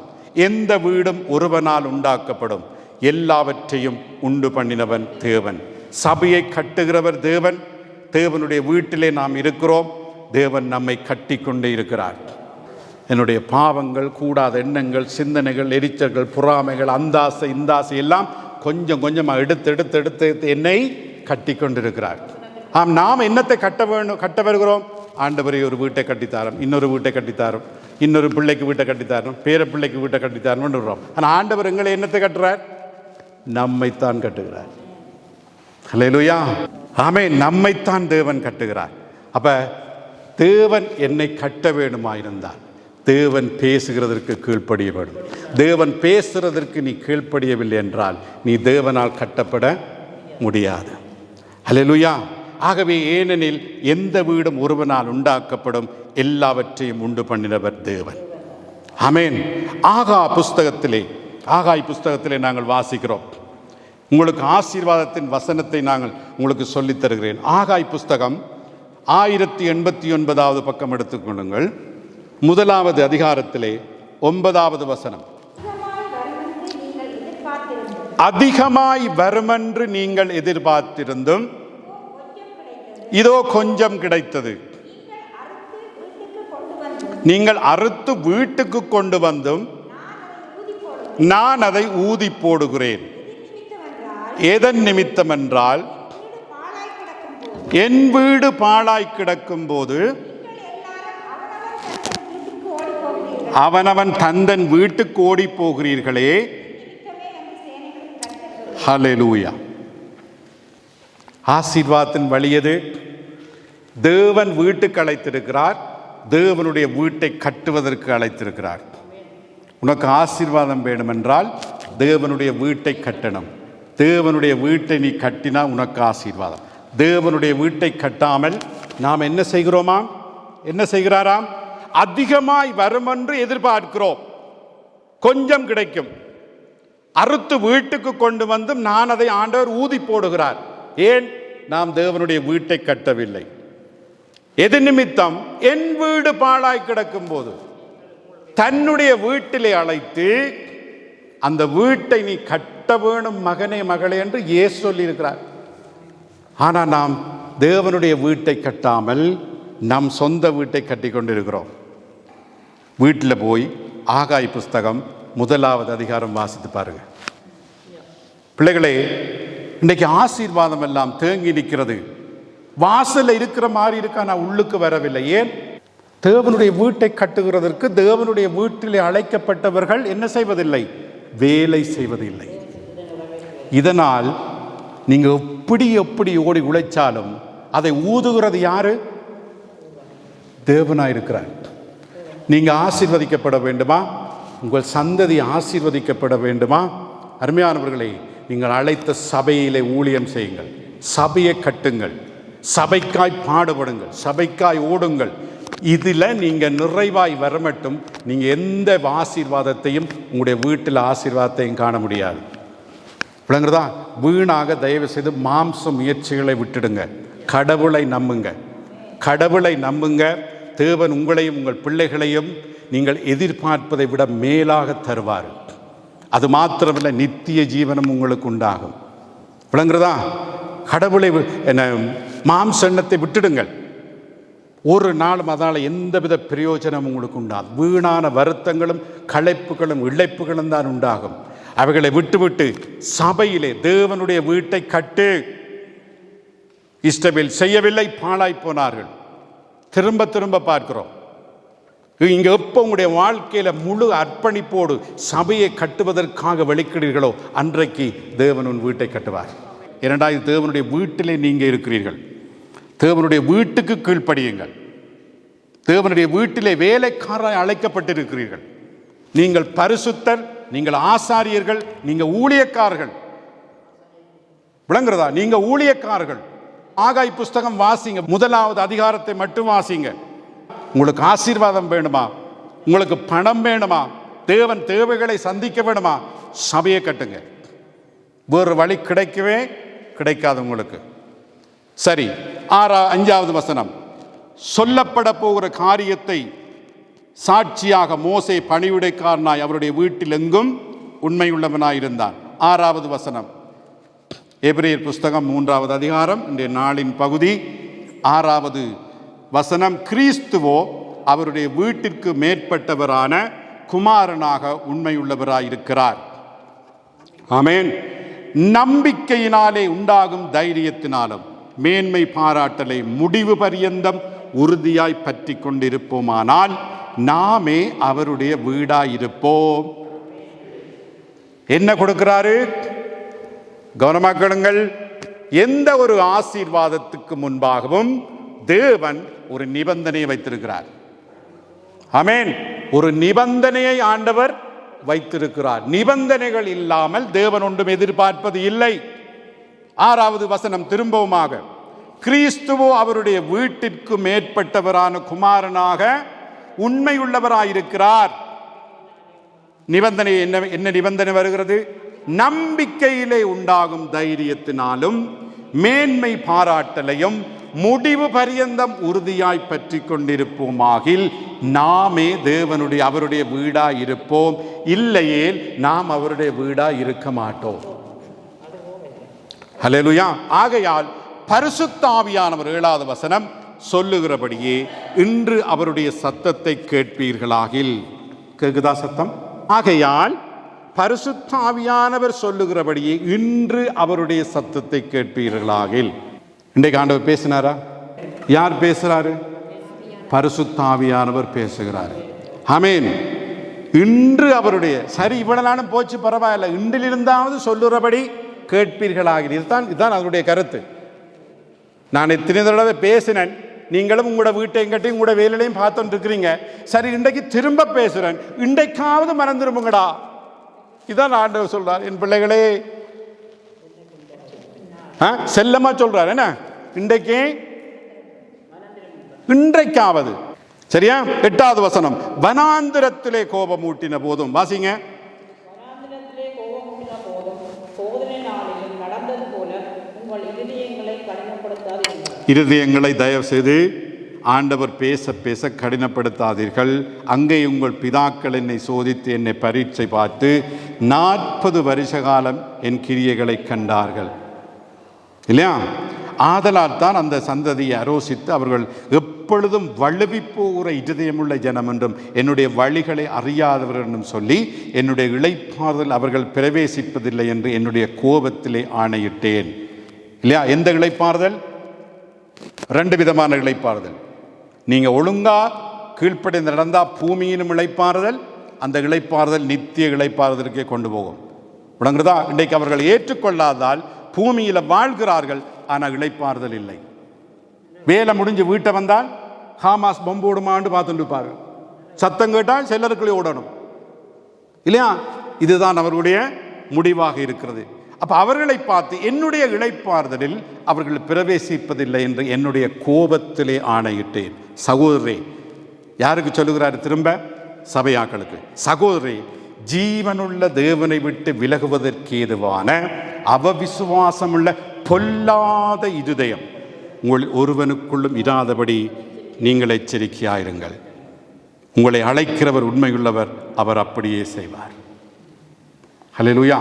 எந்த வீடும் ஒருவனால் உண்டாக்கப்படும், எல்லாவற்றையும் உண்டு பண்ணினவன் தேவன். சபையை கட்டுகிறவர் தேவன், தேவனுடைய வீட்டிலே நாம் இருக்கிறோம். தேவன் நம்மை கட்டி கொண்டே இருக்கிறார். என்னுடைய பாவங்கள், கூடாத எண்ணங்கள், சிந்தனைகள், எரிச்சல்கள், பொறாமைகள், அந்தாசை இந்தாசை எல்லாம் கொஞ்சம் கொஞ்சமாக எடுத்து என்னை கட்டி கொண்டிருக்கிறார். நாம் என்னத்தை கட்ட வருகிறோம்? ஆண்டவரை ஒரு வீட்டை கட்டித்தாரோம், இன்னொரு வீட்டை கட்டித்தாரோம், இன்னொரு பிள்ளைக்கு வீட்டை கட்டித்தாரோம், பேர பிள்ளைக்கு வீட்டை கட்டித்தாரோம்னு வர்றோம். ஆனால் ஆண்டவர் எங்களை என்னத்தை கட்டுறார்? நம்மைத்தான் கட்டுகிறார். ஹல்லேலூயா, ஆமென். நம்மைத்தான் தேவன் கட்டுகிறார். அப்ப தேவன் என்னை கட்ட வேண்டுமாயிருந்தால் தேவன் பேசுகிறதற்கு கீழ்ப்படிய வேண்டும். தேவன் பேசுகிறதற்கு நீ கீழ்ப்படியவில்லை என்றால் நீ தேவனால் கட்டப்பட முடியாது. ஹல்லேலூயா. ஆகவே ஏனெனில் எந்த வீடும் ஒருவனால் உண்டாக்கப்படும், எல்லாவற்றையும் உண்டு பண்ணினவர் தேவன். ஆமென். ஆகாய் புஸ்தகத்திலே நாங்கள் வாசிக்கிறோம். உங்களுக்கு ஆசீர்வாதத்தின் வசனத்தை நாங்கள் உங்களுக்கு சொல்லித் தருகிறேன். ஆகாய் புஸ்தகம் 1089 பக்கம் எடுத்துக்கொள்ளுங்கள். 1வது அதிகாரத்திலே 9வது வசனம். அதிகமாய் வருமென்று நீங்கள் எதிர்பார்த்திருந்தும் இதோ கொஞ்சம் கிடைத்தது. நீங்கள் அறுத்து வீட்டுக்கு கொண்டு வந்தும் நான் அதை ஊதி போடுகிறேன். எதன் நிமித்தம் என்றால், என் வீடு பாழாய் கிடக்கும் போது அவனவன் தந்தன் வீட்டுக்கு ஓடி போகிறீர்களே. ஹல்லேலூயா. ஆசீர்வாதத்தின் வழியது. தேவன் வீட்டுக்கு அழைத்திருக்கிறார். தேவனுடைய வீட்டை கட்டுவதற்கு அழைத்திருக்கிறார். உனக்கு ஆசீர்வாதம் வேண்டுமென்றால் தேவனுடைய வீட்டை கட்டணும். தேவனுடைய வீட்டை நீ கட்டினா உனக்கு ஆசீர்வாதம். தேவனுடைய வீட்டை கட்டாமல் நாம் என்ன செய்கிறோமா? என்ன செய்கிறாராம்? அதிகமாய் வருமென்று எதிர்பார்க்கிறோம், கொஞ்சம் கிடைக்கும். அறுத்து வீட்டுக்கு கொண்டு வந்தும் நான் அதை ஆண்டவர் ஊதி போடுகிறார். ஏன்? நாம் தேவனுடைய வீட்டை கட்டவில்லை. எது நிமித்தம்? என் வீடு பாழாய் கிடக்கும் போது தன்னுடைய வீட்டிலே அழைத்து அந்த வீட்டை நீ கட்ட வேணும் மகனே மகளே என்று இயேசு சொல்லி இருக்கிறார். ஆனால் நாம் தேவனுடைய வீட்டை கட்டாமல் நம் சொந்த வீட்டை கட்டி கொண்டிருக்கிறோம். வீட்டில் போய் ஆகாய் புஸ்தகம் 1வது அதிகாரம் வாசித்து பாருங்க பிள்ளைகளே. இன்றைக்கு ஆசீர்வாதம் எல்லாம் தேங்கி நிற்கிறது. வாசல்ல இருக்கிற மாதிரி இருக்கா, நான் உள்ளுக்கு வரவில்லை. ஏன்? தேவனுடைய வீட்டை கட்டுகிறதற்கு தேவனுடைய வீட்டிலே அழைக்கப்பட்டவர்கள் என்ன செய்வதில்லை? வேலை செய்வதில்லை. இதனால் நீங்க எப்படி ஓடி உழைச்சாலும் அதை ஊதுகிறது யாரு? தேவனாயிருக்கிறார். நீங்க ஆசீர்வதிக்கப்பட வேண்டுமா? உங்கள் சந்ததி ஆசீர்வதிக்கப்பட வேண்டுமா? அருமையானவர்களே, நீங்கள் அழைத்த சபையிலே ஊழியம் செய்யுங்கள், சபையை கட்டுங்கள், சபைக்காய் பாடுபடுங்கள், சபைக்காய் ஓடுங்கள். இதில் நீங்கள் நிறைவாய் வரமட்டும் நீங்கள் எந்த ஆசீர்வாதத்தையும் உங்களுடைய வீட்டில் ஆசீர்வாதத்தையும் காண முடியாது. விளங்குறதா? வீணாக தயவு செய்து மாம்ச முயற்சிகளை விட்டுடுங்க. கடவுளை நம்புங்க, கடவுளை நம்புங்க. தேவன் உங்களையும் உங்கள் பிள்ளைகளையும் நீங்கள் எதிர்பார்ப்பதை விட மேலாக தருவார். அது மாத்திரமல்ல, நித்திய ஜீவனம் உங்களுக்கு உண்டாகும். விளங்குறதா? கடவுளை மாம்ச எண்ணத்தை விட்டுடுங்கள். ஒரு நாளும் அதால் எந்தவித பிரயோஜனம் உங்களுக்கு உண்டாகும். வீணான வருத்தங்களும் களைப்புகளும் இழைப்புகளும் தான் உண்டாகும். அவைகளை விட்டுவிட்டு சபையிலே தேவனுடைய வீட்டை கட்டு. இஸ்ரவேல் செய்யவில்லை, பாழாய் போனார்கள். திரும்ப திரும்ப பார்க்கிறோம். இங்க எப்போ உங்களுடைய வாழ்க்கையில முழு அர்ப்பணிப்போடு சபையை கட்டுவதற்காக வெளிக்கிடுகிறீர்களோ அன்றைக்கு தேவன் உன் வீட்டை கட்டுவார். இரண்டாவது, தேவனுடைய வீட்டிலே நீங்க இருக்கிறீர்கள். தேவனுடைய வீட்டுக்கு கீழ்ப்படியுங்கள். தேவனுடைய வீட்டிலே வேலைக்காரராய் அழைக்கப்பட்டிருக்கிறீர்கள். நீங்கள் பரிசுத்தர், நீங்கள் ஆசாரியர்கள், நீங்க ஊழியக்காரர்கள். விளங்குறதா? நீங்க ஊழியக்காரர்கள். ஆகாய் புஸ்தகம் வாசிங்க, 1வது அதிகாரத்தை மட்டும் வாசிங்க. உங்களுக்கு ஆசீர்வாதம் வேணுமா? உங்களுக்கு பணம் வேணுமா? தேவன் தேவைகளை சந்திக்க வேணுமா? சபையை கட்டுங்க. வேறு வழி கிடைக்கவே கிடைக்காது உங்களுக்கு. சரி, 5வது வசனம். சொல்லப்பட போகிற காரியத்தை சாட்சியாக மோசே பணிவிடைக்காரனாய் அவருடைய வீட்டில் எங்கும் உண்மையுள்ளவனாயிருந்தான். 6வது வசனம். எபிரேயர் புஸ்தகம் 3வது அதிகாரம், இன்றைய நாளின் பகுதி 6வது வசனம், கிறிஸ்துவோ அவருடைய வீட்டிற்கு மேற்பட்டவரான குமாரனாக உண்மையுள்ளவராயிருக்கிறார். ஆமென். நம்பிக்கையினாலே உண்டாகும் தைரியத்தினாலும் மேன்மை பாராட்டலை முடிவு பரியந்தம் உறுதியாய் பற்றி கொண்டிருப்போமானால் நாமே அவருடைய வீடாயிருப்போம். என்ன கொடுக்கிறாரு? கவனமாக்கணுங்கள். எந்த ஒரு ஆசீர்வாதத்துக்கு முன்பாகவும் தேவன் ஒரு நிபந்தனையை வைத்திருக்கிறார். ஆமென். ஒரு நிபந்தனையை ஆண்டவர் வைத்திருக்கிறார். நிபந்தனைகள் இல்லாமல் தேவன் ஒன்றும் எதிர்பார்ப்பது இல்லை. 6வது வசனம் திரும்பவுமாக, கிறிஸ்துவோ அவருடைய வீட்டிற்கு மேற்பட்டவரான குமாரனாக உண்மையுள்ளவராயிருக்கிறார். நிபந்தனை என்ன நிபந்தனை வருகிறது? நம்பிக்கையிலே உண்டாகும் தைரியத்தினாலும் மேன்மை பாராட்டலையும் முடிவு பரியந்தம் உறுதியாய் பற்றி கொண்டிருப்போமாகில் நாமே அவருடைய வீடாய் இருப்போம். இல்லையேல் நாம் அவருடைய வீடாய் இருக்க மாட்டோம். ஹல்லேலூயா. ஆகையால் பரிசுத்த ஆவியானவர் 7வது வசனம் சொல்லுகிறபடியே இன்று அவருடைய சத்தத்தை கேட்பீர்களாகில். கேக்குதா சத்தம்? ஆகையால் பரிசுத்த ஆவியானவர் சொல்லுகிறபடியே இன்று அவருடைய சத்தத்தை கேட்பீர்களாகில். இன்றைக்கு ஆண்டவர் பேசினாரா? யார் பேசுறாரு? பரிசுத்த ஆவியானவர் பேசுகிறாரு. ஆமென். இன்று அவருடைய சரி இவ்வளவு நாளும் போச்சு, பரவாயில்ல, இன்றிலிருந்தாவது சொல்லுறபடி கேட்பீர்களாக. இதுதான் அதனுடைய கருத்து. நான் எத்தனை தடவை பேசினேன், நீங்களும் உங்களோட வீட்டை எங்கிட்டையும் உங்களோட வேலையிலையும் பார்த்துட்டு இருக்கிறீங்க. சரி, இன்றைக்கு திரும்ப பேசுறேன், இன்றைக்காவது மறந்துருமுங்கடா. இதான் ஆண்டவர் சொல்றார். என் பிள்ளைகளே, செல்லமா சொல்றார், என்ன இன்றைக்காவது. சரியா? 8வது வசனம், வனாந்திரத்திலே கோபம் ஊட்டின போதும். வாசிங்க. இருதயங்களை தயவு செய்து ஆண்டவர் பேச பேச கடினப்படுத்தாதீர்கள். அங்கே உங்கள் பிதாக்கள் என்னை சோதித்து என்னை பரீட்சை பார்த்து 40 வருஷ காலம் என் கிரியைகளை கண்டார்கள். இல்லையா? ஆதலால் தான் அந்த சந்ததியை அரோசித்து அவர்கள் எப்பொழுதும் வழுவி போகிற இருதயமுள்ள ஜனம் என்றும் என்னுடைய வழிகளை அறியாதவர்கள் என்றும் சொல்லி என்னுடைய இளைப்பாறுதல் அவர்கள் பிரவேசிப்பதில்லை என்று என்னுடைய கோபத்திலே ஆணையிட்டேன். இல்லையா? எந்த இளைப்பாறுதல்? 2 விதமான இளைப்பாறுதல். நீங்க ஒழுங்கா கீழ்ப்படி நடந்தா பூமியினும் இளைப்பாறுதல், அந்த இளைப்பாறுதல் நித்திய இளைப்பாறுதலுக்கே கொண்டு போகும். விளங்குறதா? இன்றைக்கு அவர்கள் ஏற்றுக்கொள்ளாதால் பூமியில வாழ்கிறார்கள், ஆனால் இளைப்பாறுதல் இல்லை. வேலை முடிஞ்சு வீட்டை வந்தால் ஹாமாஸ் பொம்பு விடுமான்னு பார்த்துட்டு இருப்பாரு. சத்தம் கேட்டால் சிலருக்குள்ளே ஓடணும். இல்லையா? இதுதான் அவர்களுடைய முடிவாக இருக்கிறது. அப்ப அவர்களை பார்த்து என்னுடைய இளைப்பாறுதலில் அவர்கள் பிரவேசிப்பதில்லை என்று என்னுடைய கோபத்திலே ஆணையிட்டேன். சகோதரே, யாருக்கு சொல்லுகிறார்? திரும்ப சபையாக்களுக்கு. சகோதரே, ஜீவனுள்ள தேவனை விட்டு விலகுவதற்கு ஏதுவான அவவிசுவாசமுள்ள பொல்லாத இருதயம் உங்கள் ஒருவனுக்குள்ளும் இராதபடி நீங்கள் எச்சரிக்கையாயிருங்கள். உங்களை அழைக்கிறவர் உண்மையுள்ளவர், அவர் அப்படியே செய்வார். ஹல்லேலூயா.